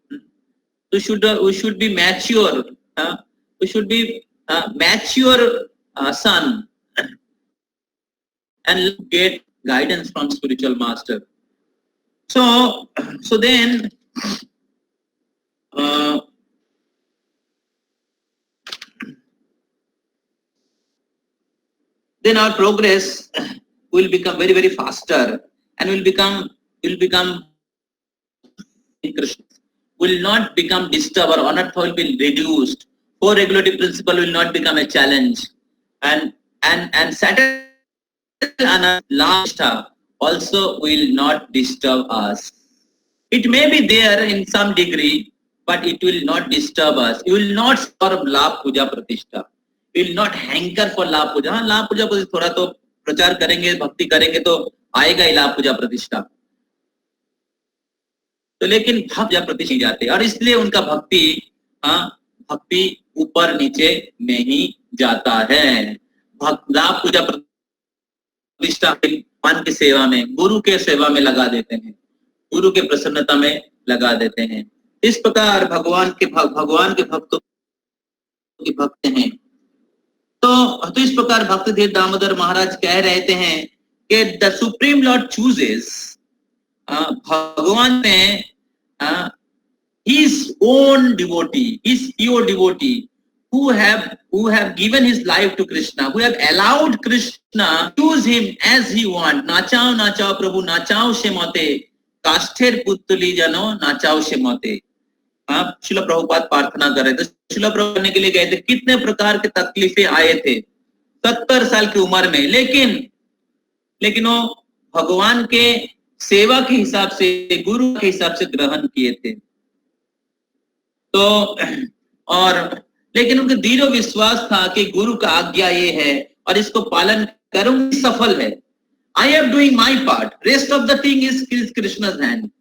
We should be mature. We should be mature son and get guidance from spiritual master. So then our progress will become very, very faster, and will become Krishna. Will not become disturbed, or anartha will be reduced. Four regulative principle will not become a challenge, and Saturn anartha also will not disturb us. It may be there in some degree, but it will not disturb us. You will not serve लाभ पूजा प्रतिष्ठा. You will not hanker for लाभ पूजा. हाँ, लाभ पूजा प्रतिष्ठा थोड़ा तो प्रचार करेंगे, भक्ति करेंगे तो आएगा ही लाभ पूजा प्रतिष्ठा. तो लेकिन भक्त प्रतिष्ठा नहीं जाते, और इसलिए उनका भक्ति ऊपर नीचे नहीं जाता है. लाभ पूजा प्रतिष्ठा पान की सेवा में, गुरु के सेवा में लगा देते हैं, गुरु के प्रसन्नता में लगा देते हैं. इस प्रकार भगवान के भक्तों के भक्त हैं. तो इस प्रकार भक्तिधीर दामोदर महाराज कह रहे हैं कि द सुप्रीम लॉर्ड चूजेस, भगवान ने his own devotee, his pure devotee, who have given his life to Krishna, who have allowed Krishna choose him as he want. नाचाओ नाचाओ प्रभु नाचाओ शेमते, काष्ठेर पुतली जनो नाचाओ शेमते. आप शिला प्रभुपाद प्रार्थना कर रहे थे, शिला प्रभु करने के लिए गए थे. कितने प्रकार के तकलीफें आए थे 70 साल की उम्र में, लेकिन वो भगवान के सेवा के हिसाब से, गुरु के हिसाब से ग्रहण किए थे. तो और लेकिन उनके दृढ़ विश्वास था कि गुरु का आज्ञा ये है और इसको पालन करूंगी, सफल है. I am doing my part. Rest of the thing is Krishna's hand.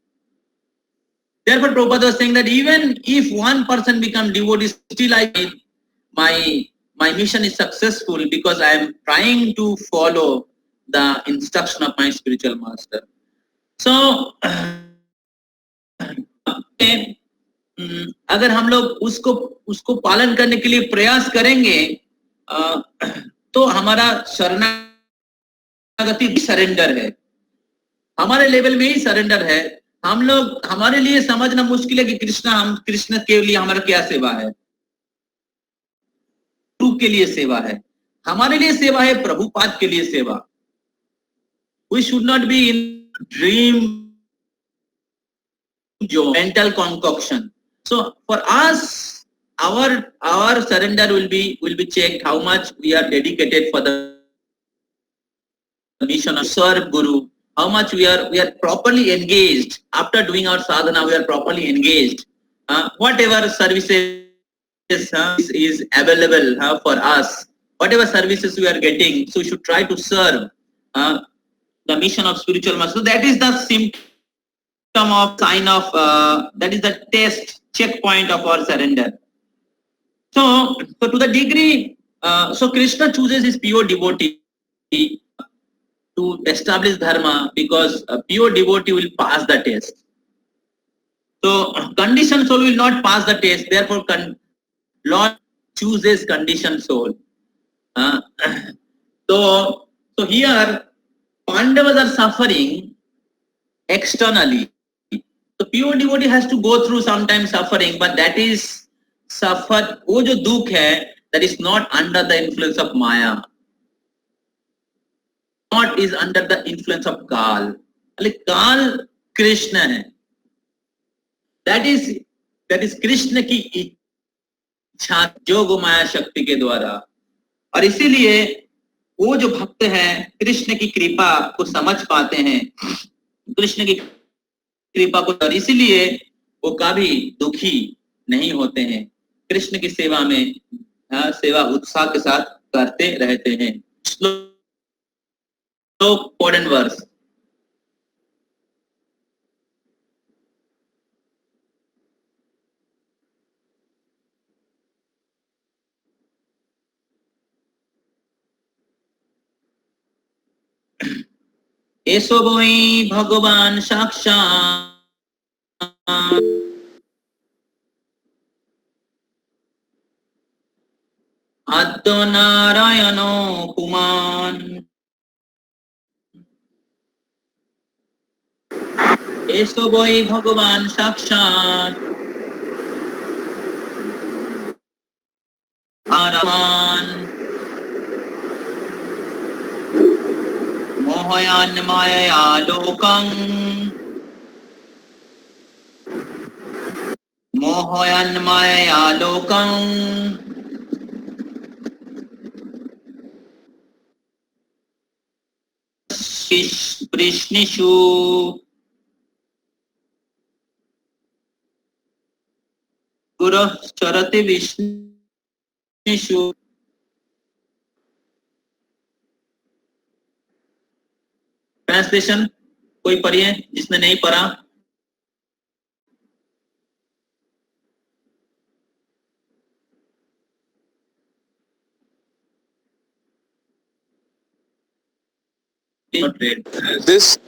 Therefore, Prabhupada was saying that even if one person becomes devotee, still my mission is successful because I am trying to follow the instruction of my spiritual master. So, अगर हम लोग उसको पालन करने के लिए प्रयास करेंगे, तो हमारा शरणागति सरेंडर है, हमारे लेवल में ही सरेंडर है. हम लोग, हमारे लिए समझना मुश्किल है कि कृष्ण के लिए हमारा क्या सेवा है. गुरु के लिए सेवा है, हमारे लिए सेवा है प्रभुपाद के लिए सेवा. We should not be in dream mental concoction. So for us, our surrender will be checked how much we are dedicated for the mission of serve Guru, how much we are properly engaged after doing our sadhana. We are properly engaged. Whatever services is available for us, whatever services we are getting, so we should try to serve the mission of spiritual master. So that is the symptom of sign of that is the test checkpoint of our surrender. So to the degree, so Krishna chooses his pure devotee to establish dharma, because a pure devotee will pass the test. So conditioned soul will not pass the test. Therefore, Lord chooses conditioned soul. So here Pandavas are suffering externally. The pure devotee has to go through sometimes suffering, but that is suffer. वो जो दुख है, that is not under the influence of Maya. Not is under the influence of Kal. Kal Krishna है. That is कृष्ण की इच्छा जोग माया शक्ति के द्वारा. और इसीलिए वो जो भक्त हैं कृष्ण की कृपा को समझ पाते हैं, कृष्ण की कृपा को, और इसीलिए वो कभी दुखी नहीं होते हैं. कृष्ण की सेवा में सेवा उत्साह के साथ करते रहते हैं. श्लोक important verse. एसो वै भगवान साक्षात् आद्य नारायणो पुमान्. एसो वै भगवान साक्षात् नारायण मोहयान मायया लोकं मोहयान मायया लोकं कृष्णेषु गुरः चरति विष्णुषु. ट्रांसलेशन कोई पढ़िए जिसने नहीं पढ़ा. This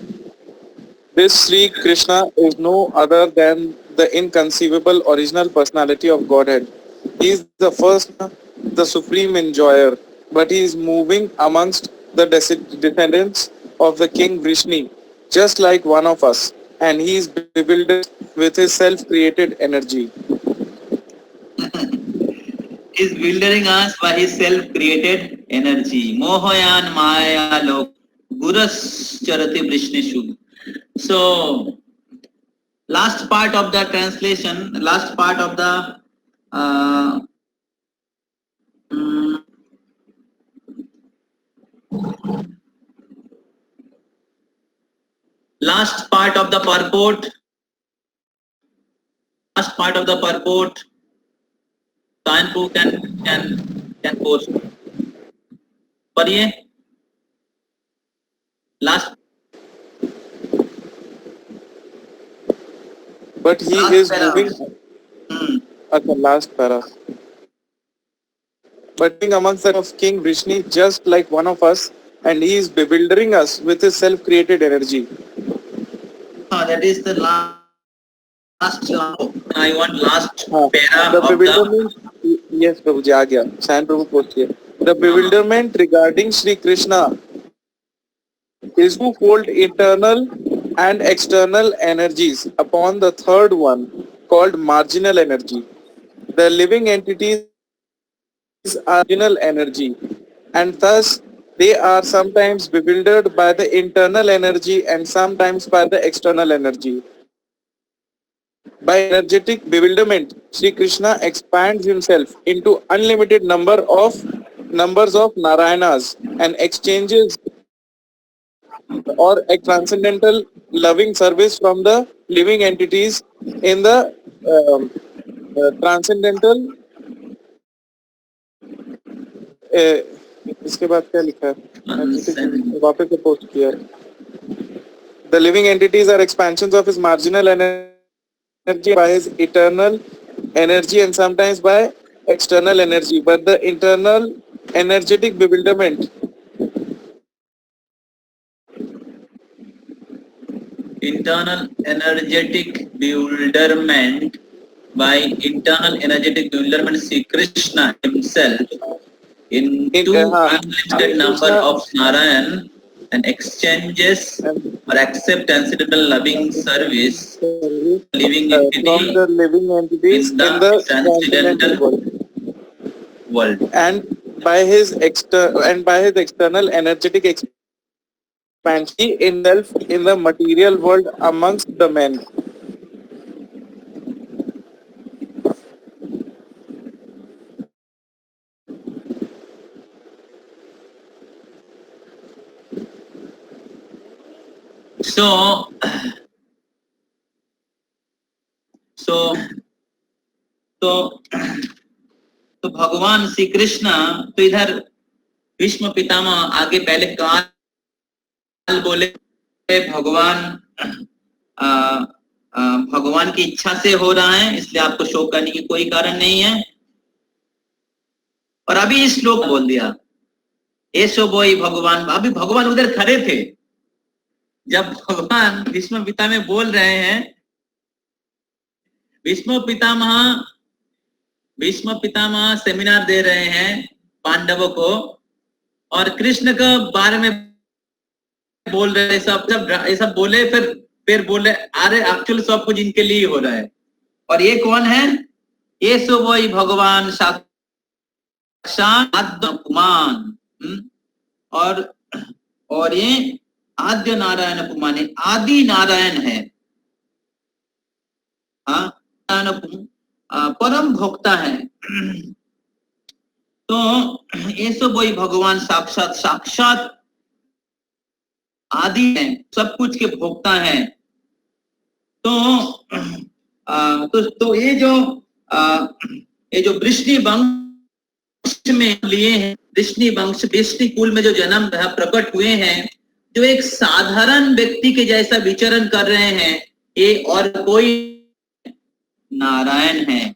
Sri Krishna is no other than the inconceivable original personality of Godhead. He is the first, the supreme enjoyer, but he is moving amongst the descendants of the king Vrishni, just like one of us, and he is bewildered with his self-created energy. Is wildering us by his self-created energy. Mohayan Maya Lok Guras Charati Vrishnishu. So, last part of the translation, last part of the last part of the purport, Kanpu can post. पढ़िए last. But he is moving at the last para. But being amongst the of King Vrishni, just like one of us, and he is bewildering us with his self-created energy. That is the last. I want last para the of bewilderment. Yes, Prabhuji, aa gaya. Sayan Prabhu post kiya. The bewilderment regarding Sri Krishna is twofold, internal and external energies upon the third one called marginal energy. The living entities are marginal energy, and thus they are sometimes bewildered by the internal energy and sometimes by the external energy. By energetic bewilderment, Sri Krishna expands himself into unlimited numbers of Narayanas and exchanges or a transcendental loving service from the living entities in the transcendental. इसके बाद क्या लिखा है? वापस से पोस्ट किया है. The living entities are expansions of his marginal energy by his eternal energy and sometimes by external energy. But the internal energetic bewilderment internal energetic bewilderment by internal energetic bewilderment Sri Krishna himself into unlimited number of Narayan and exchanges or accept transcendental loving service living entity from the living entities in the transcendental world. and by his external energetic expansion himself in the material world amongst the men. तो भगवान श्री कृष्ण तो इधर भीष्म पितामह आगे पहले काल बोले भगवान भगवान की इच्छा से हो रहा है, इसलिए आपको शोक करने की कोई कारण नहीं है. और अभी इस श्लोक बोल दिया ऐसो बोई भगवान. अभी भगवान उधर खड़े थे जब भगवान भीष्म पितामह बोल रहे हैं. भीष्म पितामह सेमिनार दे रहे हैं पांडवों को और कृष्ण के बारे में बोल रहे सब बोले. फिर बोले अरे एक्चुअली सब कुछ इनके लिए हो रहा है. और ये कौन है? ये सो वही भगवान साक्षात आद्य पुमान. और ये आद्य नारायण पुमान आदि नारायण है. परम भोक्ता है. तो ये सो वही भगवान साक्षात आदि है, सब कुछ के भोक्ता है. तो ये जो वृष्णि वंश में लिए हैं, वृष्णि वंश वृष्णि कुल में जो जन्म प्रकट हुए हैं, जो एक साधारण व्यक्ति के जैसा विचरण कर रहे हैं, ये और कोई नारायण है.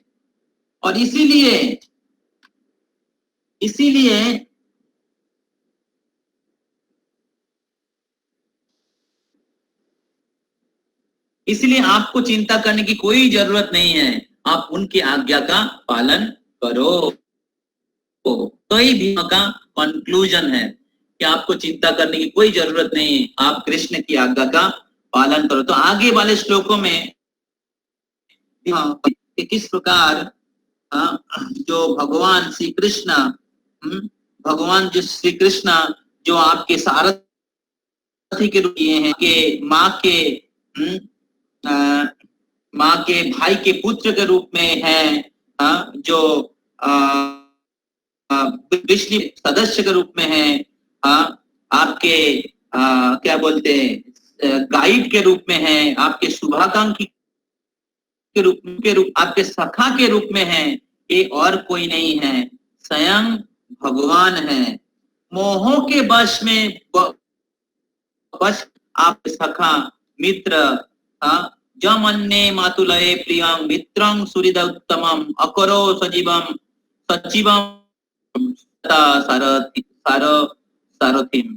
और इसीलिए आपको चिंता करने की कोई जरूरत नहीं है. आप उनकी आज्ञा का पालन करो. तो ही भीष्म का कंक्लूजन है कि आपको चिंता करने की कोई जरूरत नहीं है, आप कृष्ण की आज्ञा का पालन करो. तो आगे वाले श्लोकों में किस प्रकार जो भगवान श्री कृष्ण जो आपके सारथी के रूप में हैं, के माँ के भाई के पुत्र के रूप में है, जो विष्णु सदस्य के रूप में है, आपके क्या बोलते हैं गाइड के रूप में है, आपके शुभाकांक्षी के रूप आपके सखा के रूप में है. ये और कोई नहीं है, स्वयं भगवान है. मोहों के वश में आप सखा मित्र जमन्ने मातुलये प्रियं मित्रं सुहृद उत्तमं अकरो सजीवम सारथिम.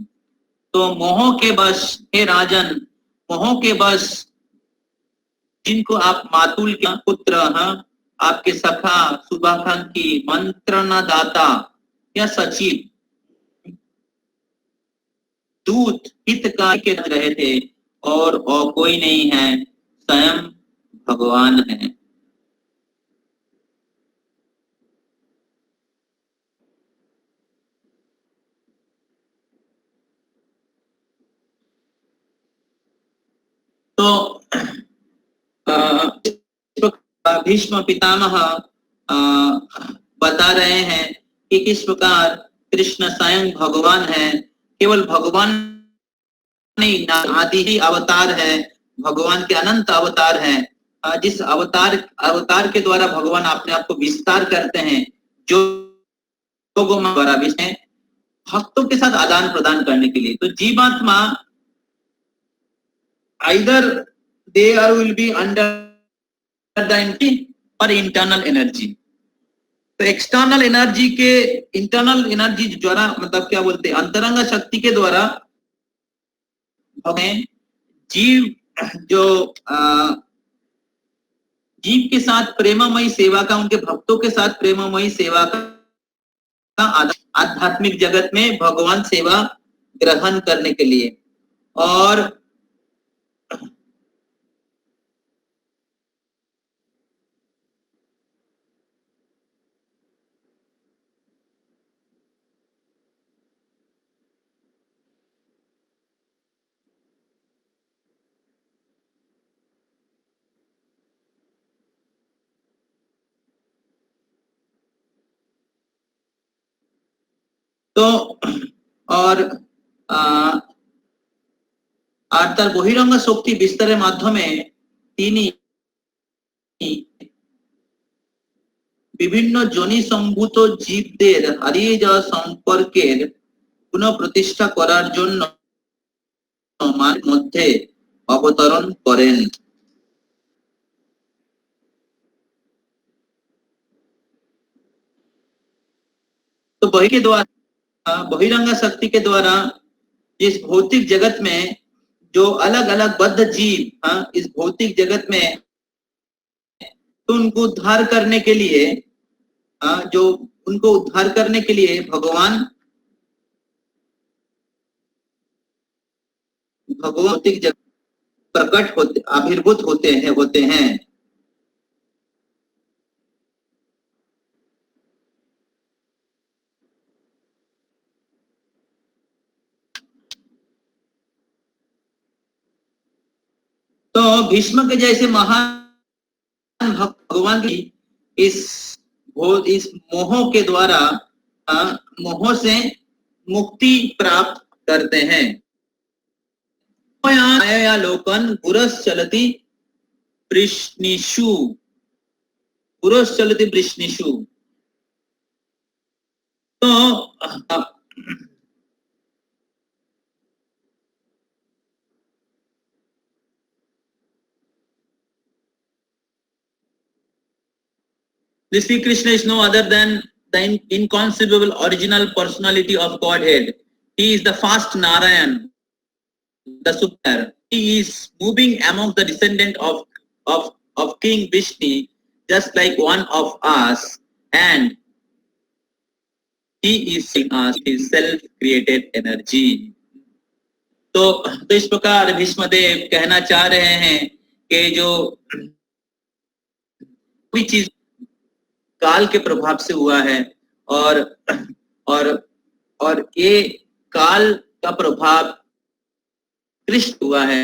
तो मोहों के वश हे राजन, मोहों के वश जिनको आप मातुल के पुत्र आपके सखा शुभाकांक्षी मंत्रणा दाता या सचिव दूत हितकारी के रहे थे और कोई नहीं है, स्वयं भगवान है. तो इस भीष्म पितामह बता रहे हैं कि किस प्रकार कृष्ण स्वयं भगवान है। केवल भगवान नहीं, आदि ही अवतार है, भगवान के अनंत अवतार हैं। जिस अवतार के द्वारा भगवान अपने आप को विस्तार करते हैं, जो द्वारा विषय भक्तों के साथ आदान प्रदान करने के लिए। तो जीवात्मा either they are will be under the or internal energy। तो एक्सटर्नल एनर्जी के, इंटरनल एनर्जी द्वारा मतलब क्या बोलते हैं, अंतरंग शक्ति के द्वारा हमें जीव जीव के साथ प्रेममयी सेवा का, उनके भक्तों के साथ प्रेममयी सेवा का आध्यात्मिक जगत में भगवान सेवा ग्रहण करने के लिए। और तो और আর তার বহিরঙ্গ শক্তি বিস্তারের মাধ্যমে তিনি বিভিন্ন জনি সম্ভূত জীবদের হারিয়ে যাওয়া সম্পর্কের পুনঃপ্রতিষ্ঠা করার জন্য মধ্যে অবতরণ করেন। तो बहिरंग शक्ति के द्वारा इस भौतिक जगत में जो अलग अलग बद्ध जीव इस भौतिक जगत में, तो उनको उद्धार करने के लिए भगवान भौतिक जगत प्रकट होते, आविर्भूत होते हैं। तो भीष्म के जैसे महान भक्त भगवान की इस मोह के द्वारा मोह से मुक्ति प्राप्त करते हैं। लोकन गुरश्चलति वृष्णिषु, गुरश्चलति वृष्णिषु। तो Sri Krishna is no other than the inconceivable original personality of Godhead. He is the first Narayan, the Super. He is moving among the descendant of King Vishnu, just like one of us, and he is in us his self-created energy. तो इस प्रकार भीष्मदेव कहना चाह रहे हैं कि जो कोई चीज काल के प्रभाव से हुआ है और ये काल का प्रभाव कृष्ण हुआ है,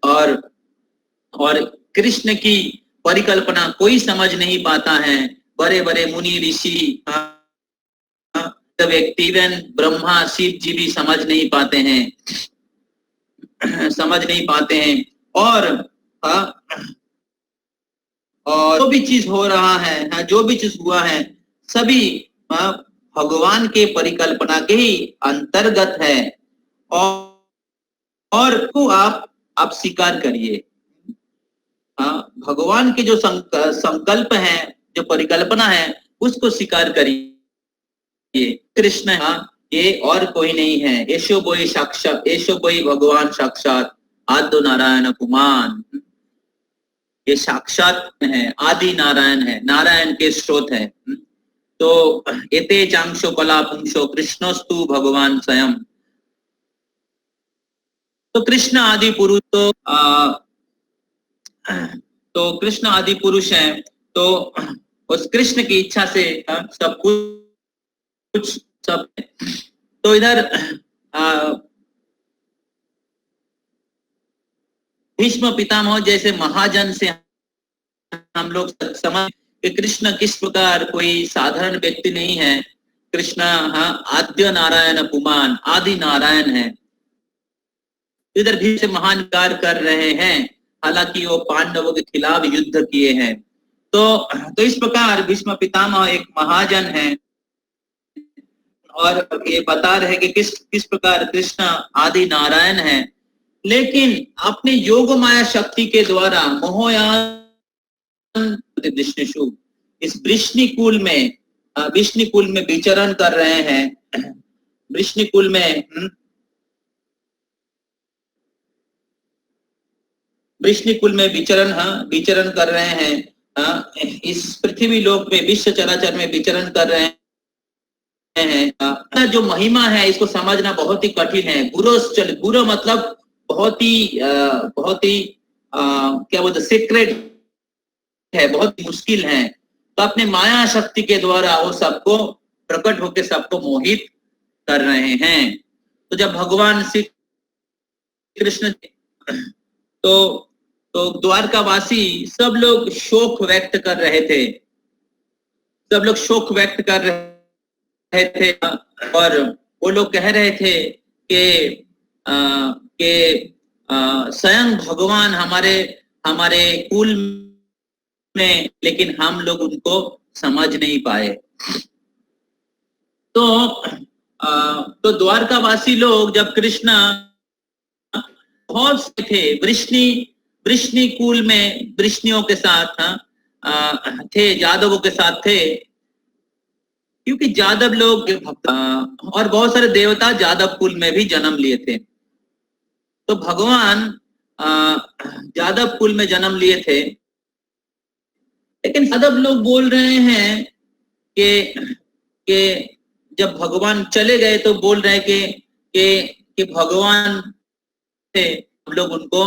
और कृष्ण की परिकल्पना कोई समझ नहीं पाता है। बड़े बड़े मुनि ऋषि व्यक्ति ब्रह्मा शिव जी भी समझ नहीं पाते हैं। और जो भी चीज हो रहा है, जो भी चीज हुआ है, सभी भगवान के परिकल्पना के ही अंतर्गत है। और को आप स्वीकार करिए। भगवान के जो संकल्प है, जो परिकल्पना है, उसको स्वीकार करिए। कृष्ण ये और कोई नहीं है, एशो बोई भगवान साक्षात आद्य नारायण कुमार। ये साक्षात है, आदि नारायण है, नारायण के स्रोत है। तो एते चांशो कला पुंसो कृष्णस्तु भगवान स्वयं। तो कृष्ण आदि पुरुष तो कृष्ण आदि पुरुष है। तो उस कृष्ण की इच्छा से सब कुछ सब। तो इधर भीष्म पितामह जैसे महाजन से हम लोग समझ कि कृष्ण किस प्रकार कोई साधारण व्यक्ति नहीं है। कृष्ण आद्य नारायण पुमान, आदि नारायण है। इधर भी से महान कार्य कर रहे हैं, हालांकि वो पांडवों के खिलाफ युद्ध किए हैं। तो इस प्रकार भीष्म पितामह एक महाजन है और ये बता रहे कि किस प्रकार कृष्ण आदि नारायण है, लेकिन अपने योग माया शक्ति के द्वारा मोहयान विष्णु इस वृष्णिकुल में विचरण कर रहे हैं। वृष्णिकुल में विचरण कर रहे हैं। इस पृथ्वी लोक में विश्व चराचर में विचरण कर रहे हैं। जो महिमा है इसको समझना बहुत ही कठिन है। गुरु मतलब बहुत ही क्या बोलते सीक्रेट है, बहुत मुश्किल है। तो अपने माया शक्ति के द्वारा वो सबको प्रकट होकर सबको मोहित कर रहे हैं। तो जब भगवान श्री कृष्ण तो द्वारकावासी सब लोग शोक व्यक्त कर रहे थे, और वो लोग कह रहे थे कि स्वयं भगवान हमारे कुल में, लेकिन हम लोग उनको समझ नहीं पाए। तो द्वारकावासी लोग जब कृष्ण बहुत से थे वृष्णि कुल में, वृष्णियों के साथ थे, यादवों के साथ थे, क्योंकि यादव लोग और बहुत सारे देवता यादव कुल में भी जन्म लिए थे। तो भगवान यादव कुल में जन्म लिए थे, लेकिन यादव लोग बोल रहे हैं कि जब भगवान चले गए तो बोल रहे हैं कि भगवान थे, हम लोग उनको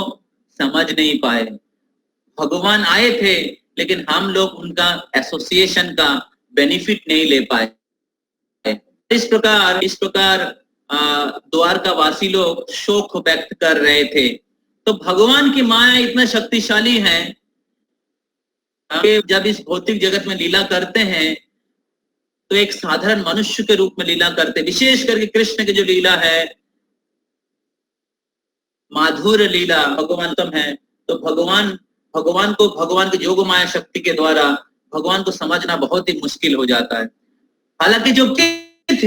समझ नहीं पाए। भगवान आए थे लेकिन हम लोग उनका एसोसिएशन का बेनिफिट नहीं ले पाए। इस प्रकार द्वारकावासी लोग शोक व्यक्त कर रहे थे। तो भगवान की माया इतना शक्तिशाली है कि जब इस भौतिक जगत में लीला करते हैं तो एक साधारण मनुष्य के रूप में लीला करते। विशेष करके कृष्ण की जो लीला है, माधुर्य लीला भगवानतम है। तो भगवान के योग माया शक्ति के द्वारा भगवान को समझना बहुत ही मुश्किल हो जाता है। हालांकि जो कुछ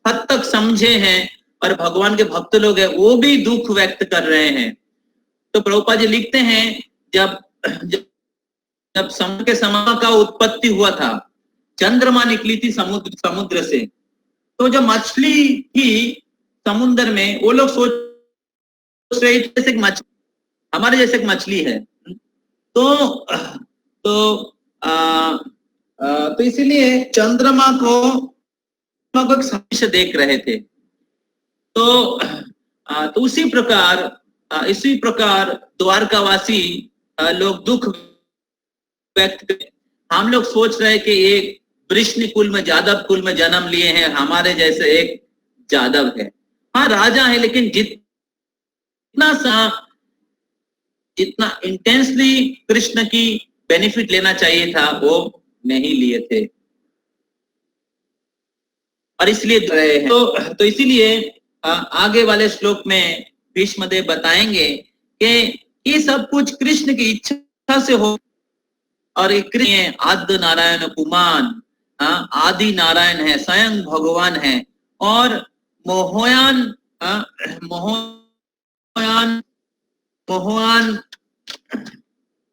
हद तक समझे हैं और भगवान के भक्त लोग हैं, वो भी दुख व्यक्त कर रहे हैं। तो प्रभुपाद जी लिखते हैं जब समुद्र के समा का उत्पत्ति हुआ था, चंद्रमा निकली थी समुद्र से, तो जब मछली थी समुद्र में, वो लोग सोच रहे थे जैसे हमारे जैसे एक मछली है। तो इसीलिए चंद्रमा को एक समुद्र देख रहे थे। तो इसी प्रकार द्वारकावासी लोग दुख व्यक्त कर, हम लोग सोच रहे कि एक वृष्णि कुल में, यादव कुल में जन्म लिए हैं, हमारे जैसे एक यादव है। हाँ राजा है, लेकिन जितना इंटेंसली कृष्ण की बेनिफिट लेना चाहिए था वो नहीं लिए थे, और इसलिए रहे हैं। तो इसीलिए आगे वाले श्लोक में भीष्मदेव बताएंगे कि ये सब कुछ कृष्ण की इच्छा से हो, और एक आद्य नारायण पुमान, आदि नारायण है, स्वयं भगवान है, और मोहयान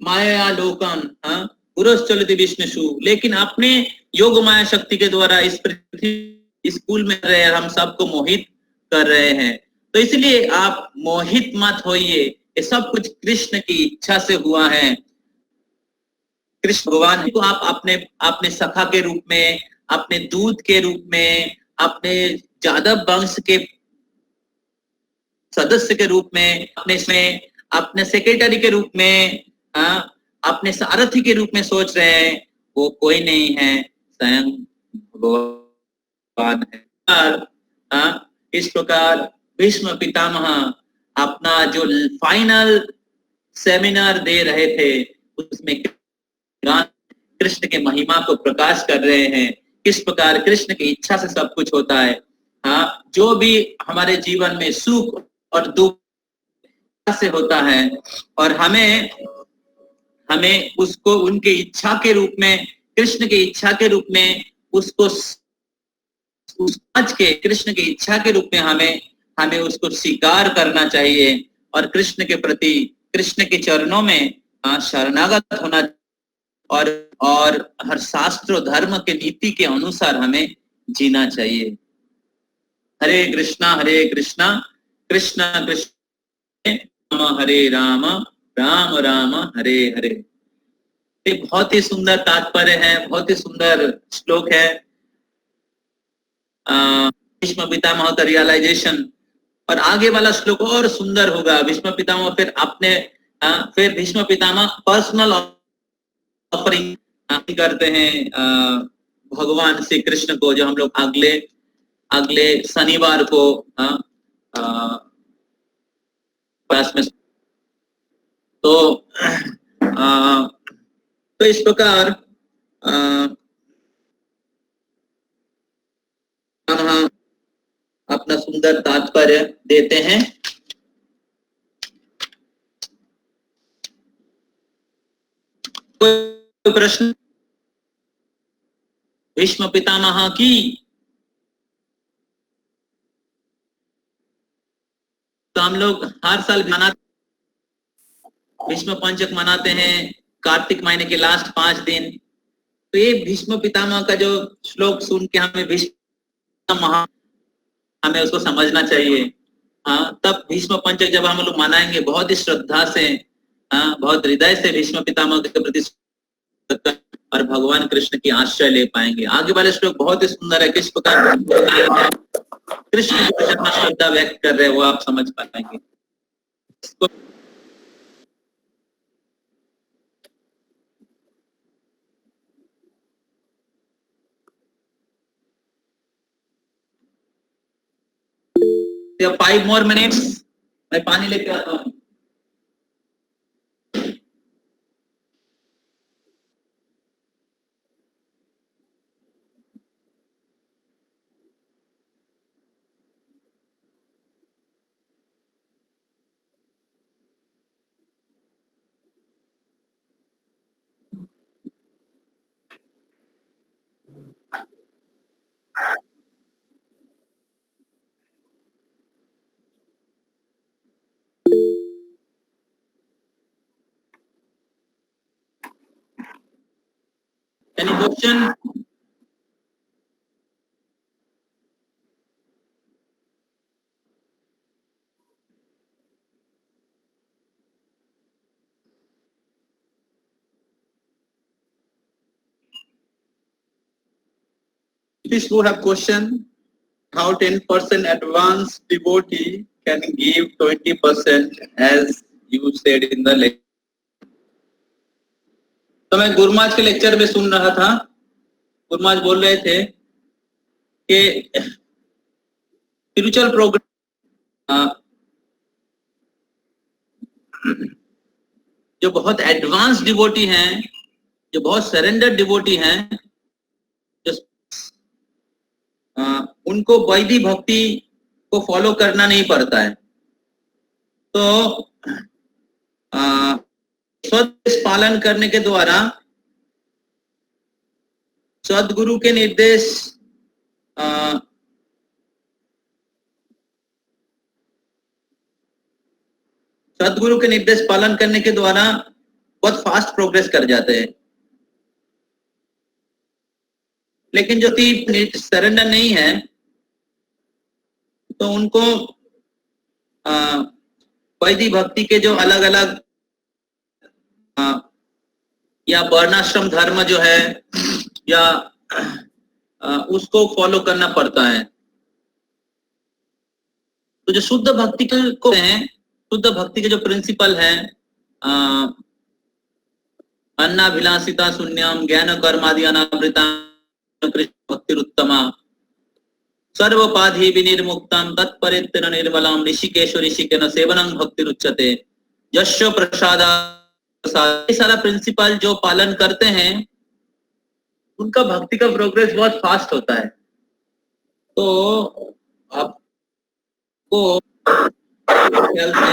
माया लोकन पुरश्चलति विष्णुषु, लेकिन अपने योग माया शक्ति के द्वारा इस पृथ्वी स्कूल में रहे, हम सबको मोहित कर रहे हैं। तो इसलिए आप मोहित मत होइए, ये सब कुछ कृष्ण की इच्छा से हुआ है। कृष्ण भगवान को आप अपने सखा के रूप में, अपने दूत के रूप में, अपने यादव वंश के सदस्य के रूप में, अपने सेक्रेटरी के रूप में, अपने सारथी के रूप में सोच रहे हैं। वो कोई नहीं है, स्वयं भगवान है। इस प्रकार भीष्म पितामह अपना जो फाइनल सेमिनार दे रहे थे, उसमें कृष्ण के महिमा को प्रकाश कर रहे हैं, किस प्रकार कृष्ण की इच्छा से सब कुछ होता है। हाँ, जो भी हमारे जीवन में सुख और दुख से होता है और हमें उसको उनके इच्छा के रूप में, कृष्ण की इच्छा के रूप में उसको समझ के, कृष्ण की इच्छा के रूप में हमें उसको स्वीकार करना चाहिए और कृष्ण के प्रति, कृष्ण के चरणों में शरणागत होना और हर शास्त्र धर्म के नीति के अनुसार हमें जीना चाहिए। हरे कृष्णा कृष्ण कृष्ण हरे राम, राम राम हरे हरे। ये बहुत ही सुंदर तात्पर्य है, बहुत ही सुंदर श्लोक है। भीष्म पितामह का रियलाइजेशन, और आगे वाला श्लोक और सुंदर होगा। भीष्म पितामह फिर भीष्म पितामह पर्सनल ऑफरिंग करते हैं भगवान श्री कृष्ण को, जो हम लोग अगले शनिवार को क्लास में। तो इस प्रकार हम अपना सुंदर तात्पर्य देते हैं। कोई प्रश्न? भीष्म पितामह की तो हम लोग हर साल भीष्म पंचक मनाते हैं, कार्तिक महीने के लास्ट 5 दिन। तो ये भीष्म पितामह का जो श्लोक सुन के हमें उसको समझना चाहिए। हाँ, तब भीष्म पंचक जब हम लोग मनाएंगे बहुत ही श्रद्धा से, बहुत हृदय से भीष्म पितामह के प्रति और भगवान कृष्ण की आश्रय ले पाएंगे। आगे वाले श्लोक बहुत ही सुंदर है, किस प्रकार कृष्ण की श्रद्धा व्यक्त कर रहे हैं वो आप समझ पाएंगे। या 5 more minutes, मैं पानी लेके आता हूँ। Any question? Please who have question, how 10% advanced devotee can give 20% as you said in the lecture. तो मैं गुरुमाज के लेक्चर में सुन रहा था, गुरुमाज बोल रहे थे कि स्पिरिचुअल प्रोग्राम जो बहुत एडवांस डिवोटी हैं, जो बहुत सरेंडर डिवोटी हैं, जो उनको वैदिक भक्ति को फॉलो करना नहीं पड़ता है। तो स्वदेश पालन करने के द्वारा सदगुरु के निर्देश पालन करने के द्वारा बहुत फास्ट प्रोग्रेस कर जाते हैं। लेकिन जो सरेंडर नहीं है तो उनको वैदिक भक्ति के जो अलग अलग या वर्णाश्रम धर्म जो है या उसको फॉलो करना पड़ता है। तो जो शुद्ध भक्ति को हैं, शुद्ध भक्ति के जो प्रिंसिपल है, अन्नाभिलाषिता शून्यम ज्ञान कर्मादि अनावृता कृष्ण भक्तिरुत्तमा सर्वपाधि विनिर्मुक्तम तत्परित्र निर्मलम ऋषिकेश ऋषिकेन सेवनं भक्तिरुच्यते यस्य प्रसादा सारा प्रिंसिपल जो पालन करते हैं उनका भक्ति का प्रोग्रेस बहुत फास्ट होता है। तो आपको ख्याल से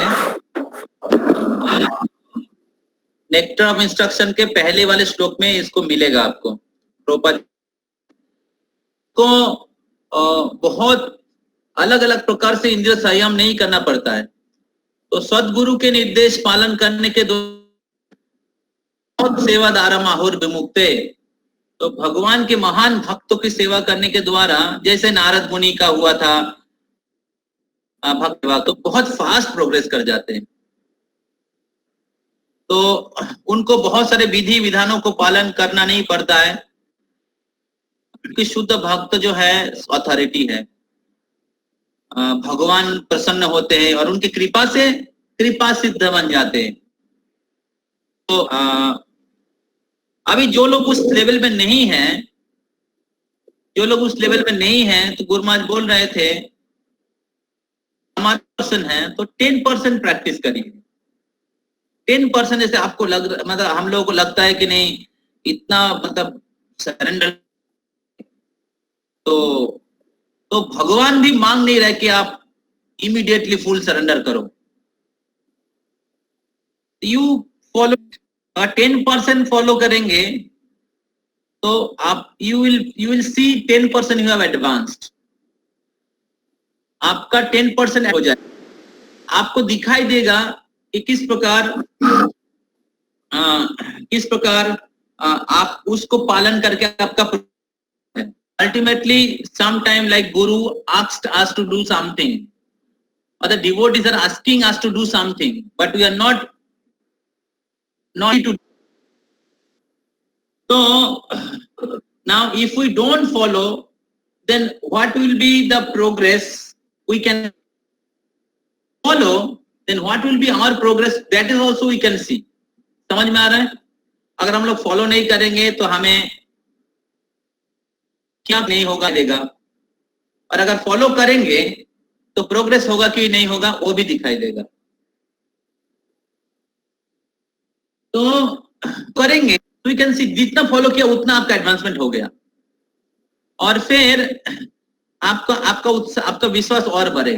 नेक्टर ऑफ इंस्ट्रक्शन के पहले वाले श्लोक में इसको मिलेगा आपको। प्रभुपाद को बहुत अलग अलग प्रकार से इंद्रिय संयम नहीं करना पड़ता है। तो सदगुरु के निर्देश पालन करने के बहुत सेवादारा माहुर विमुक्ते, तो भगवान के महान भक्तों की सेवा करने के द्वारा, जैसे नारद मुनि का हुआ था भक्त, तो बहुत फास्ट प्रोग्रेस कर जाते हैं। तो उनको बहुत सारे विधि विधानों को पालन करना नहीं पड़ता है, क्योंकि शुद्ध भक्त जो है अथॉरिटी है। भगवान प्रसन्न होते हैं और उनकी कृपा से कृपा सिद्ध बन जाते हैं। तो अभी जो लोग उस लेवल में नहीं हैं, तो गुरु महाराज बोल रहे थे हमारा पर्सन है तो 10% प्रैक्टिस करिए। 10% जैसे आपको मतलब हम लोगों को लगता है कि नहीं इतना मतलब सरेंडर, तो भगवान भी मांग नहीं रहे कि आप इमीडिएटली फुल सरेंडर करो। यू फॉलो 10% फॉलो करेंगे तो आप you will see 10% you have advanced. आपका 10% हो जाए, आपको दिखाई देगा कि किस प्रकार आप उसको पालन करके आपका ultimately sometime like guru asked us to do something or the devotees are asking us to do something, but we are not to. So now if we don't follow, then what will be the progress we can follow, then what will be our progress, that is also we can see. समझ में आ रहा है? अगर हम लोग फॉलो नहीं करेंगे तो हमें क्या नहीं होगा देगा, और अगर फॉलो करेंगे तो प्रोग्रेस होगा कि नहीं होगा वो भी दिखाई देगा। तो करेंगे तो यू कैन सी, जितना फॉलो किया उतना आपका एडवांसमेंट हो गया, और फिर आपका विश्वास और बढ़े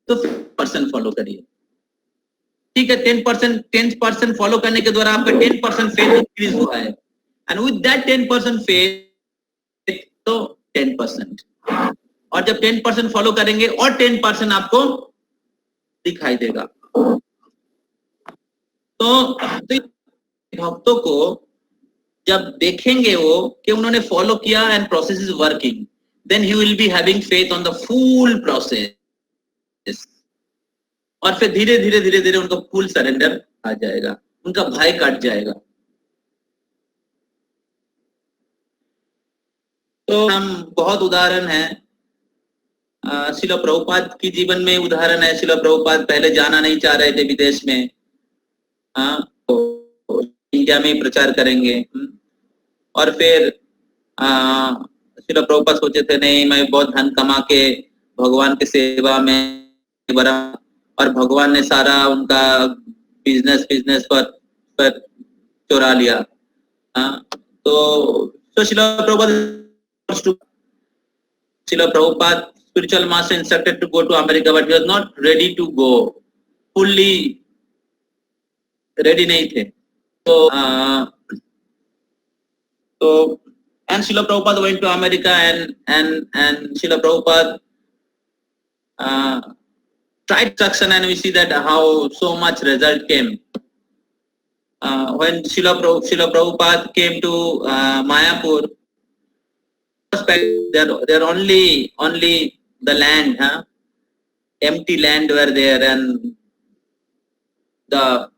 तो 10% फॉलो करिए। ठीक है, 10% फॉलो करने के द्वारा आपका 10% फेथ इंक्रीज हुआ है, एंड विद दैट 10% फेथ तो 10%, और जब 10% फॉलो करेंगे और 10% आपको दिखाई देगा। तो भक्तों को जब देखेंगे वो कि उन्होंने फॉलो किया and process is working, then he will be having faith on the full process, और फिर धीरे धीरे उनका फुल सरेंडर आ जाएगा, उनका भय कट जाएगा। तो हम बहुत उदाहरण है, श्रील प्रभुपाद की जीवन में उदाहरण है। श्रील प्रभुपाद पहले जाना नहीं चाह रहे थे विदेश में, तो इंडिया में प्रचार करेंगे, और फिर श्रील प्रभुपाद सोचे थे नहीं मैं बहुत धन कमा के भगवान की सेवा में बड़ा, और भगवान ने सारा उनका बिजनेस पर चुरा लिया। तो Srila Prabhupada, spiritual master, instructed to go to America, but he was not ready to go, fully ready नहीं थे। तो and Srila Prabhupada went to America, and Srila Prabhupada tried instruction, and we see that how so much result came. When Srila Prabhupada came to Mayapur, there only the land, empty land were there, and the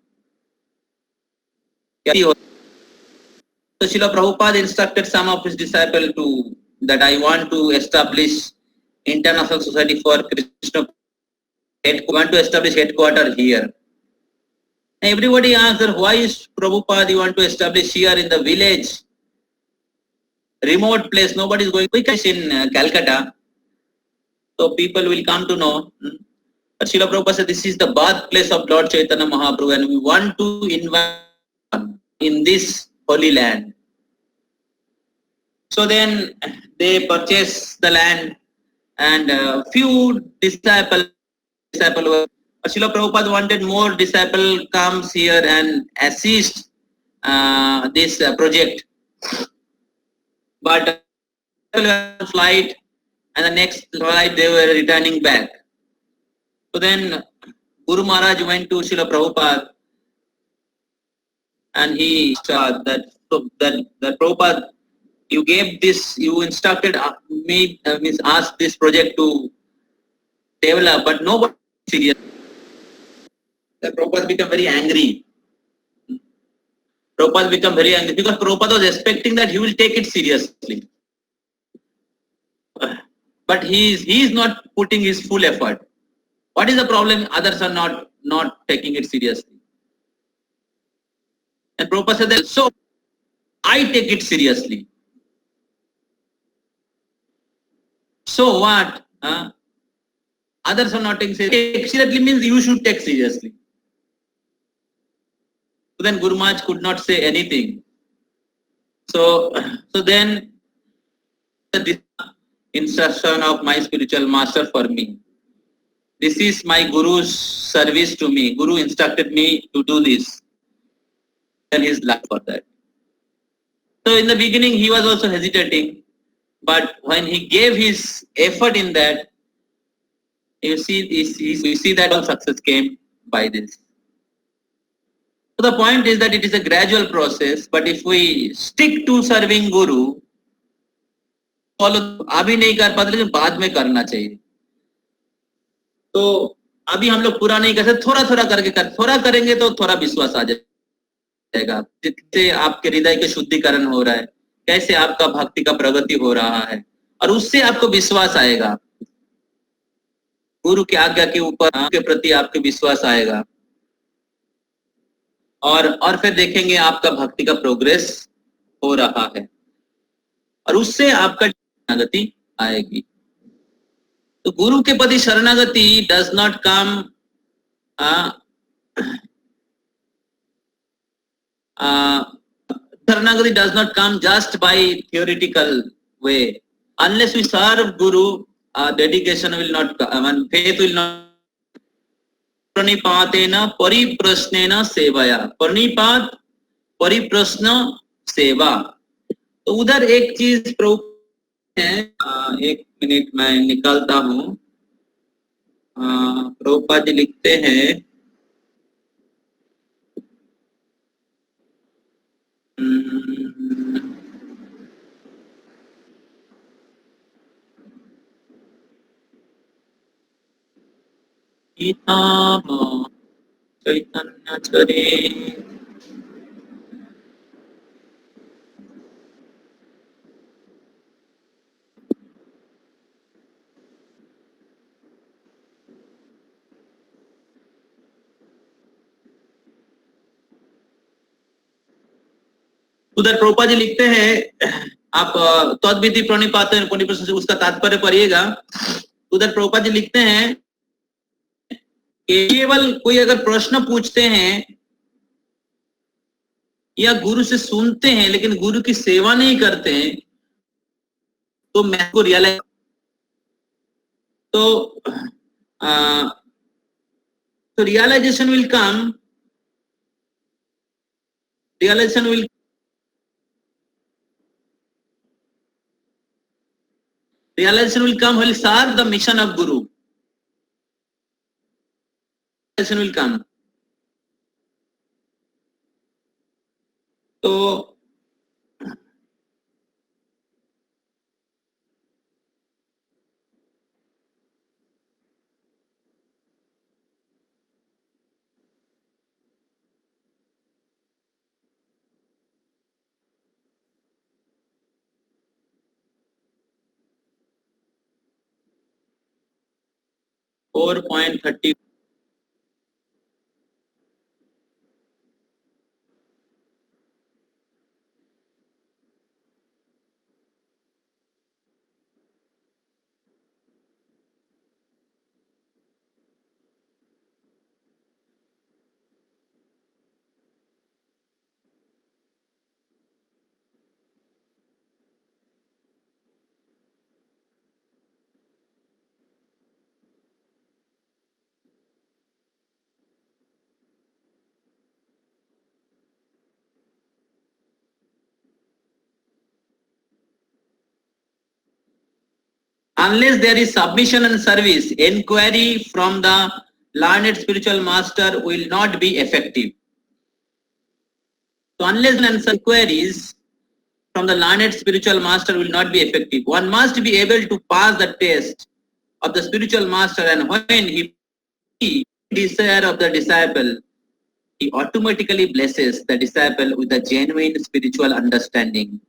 so Srila Prabhupada instructed some of his disciples that I want to establish International Society for Krishna, want to establish headquarters here. Everybody asked, why is Prabhupada you want to establish here in the village, remote place, nobody is going, because in Calcutta, so people will come to know. But Srila Prabhupada said this is the birthplace of Lord Chaitanya Mahaprabhu, and we want to invite in this holy land. So then they purchase the land, and few disciple were. Srila Prabhupada wanted more disciple comes here and assist this project, but flight, and the next flight they were returning back. So then Guru Maharaj went to Srila Prabhupada, and he said that Prabhupada, you gave this, you instructed me, means asked this project to develop, but nobody serious. The Prabhupada became very angry. Prabhupada became very angry because Prabhupada was expecting that he will take it seriously. But he is not putting his full effort. What is the problem? Others are not taking it seriously. And Prabhupada said that, so I take it seriously. So what? Others are not taking seriously. Take seriously means you should take seriously. So then Guru Maharaj could not say anything. So then the instruction of my spiritual master for me. This is my Guru's service to me. Guru instructed me to do this. And his love for that. So in the beginning he was also hesitating, but when he gave his effort in that, you see that all success came by this. So the point is that it is a gradual process, but if we stick to serving Guru, follow अभी नहीं कर पाते लेकिन बाद में करना चाहिए. तो अभी हम लोग पूरा नहीं कर सकते, थोड़ा थोड़ा करके थोड़ा करेंगे तो थोड़ा विश्वास आ जाएगा. जिससे आपके हृदय के शुद्धिकरण हो रहा है, कैसे आपका भक्ति का प्रगति हो रहा है, और उससे आपको विश्वास आएगा. गुरु की आज्ञा के ऊपर के प्रति आपके विश्वास आएगा, और फिर देखेंगे आपका भक्ति का प्रोग्रेस हो रहा है, और उससे आपका शरणागति आएगी. तो गुरु के प्रति शरणागति डज नॉट कम शरणागति does not come just by theoretical way. Unless we serve Guru, dedication will not come and faith will not. प्रणिपातेन परिप्रश्नेन सेवया. प्रणिपात परिप्रश्न सेवा. तो उधर एक चीज है, एक मिनट मैं निकालता हूँ. प्रभुपाद जी लिखते हैं, चैतन्य चरित उधर प्रभुपाद जी लिखते हैं, आप तद्विधि प्रणिपात परिप्रश्न उसका तात्पर्य पढ़िएगा. उधर प्रभुपाद जी लिखते हैं कि केवल कोई अगर प्रश्न पूछते हैं या गुरु से सुनते हैं लेकिन गुरु की सेवा नहीं करते हैं, तो मैं को रियलाइज, तो realization will come. Realization will come when we serve the mission of Guru. Realization will come. तो .30 Unless there is submission and service, inquiry from the learned spiritual master will not be effective. So unless and inquiries from the learned spiritual master will not be effective. One must be able to pass the test of the spiritual master, and when he desire of the disciple, he automatically blesses the disciple with a genuine spiritual understanding.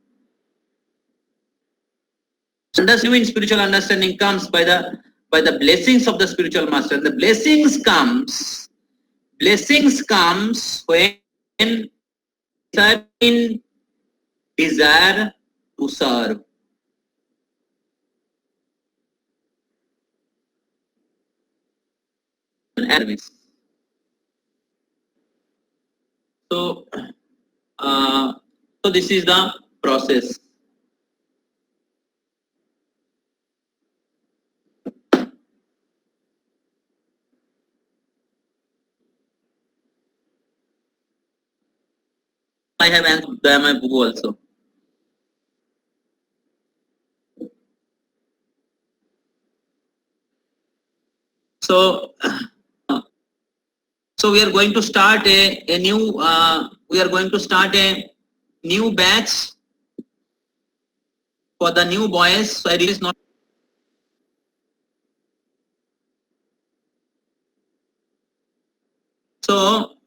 Genuine spiritual understanding comes by the blessings of the spiritual master. And the blessings comes when disciple desire to serve. Service. So, so this is the process. I have answered my book also. So, so we are going to start a new. We are going to start a new batch for the new boys. So it is not. So,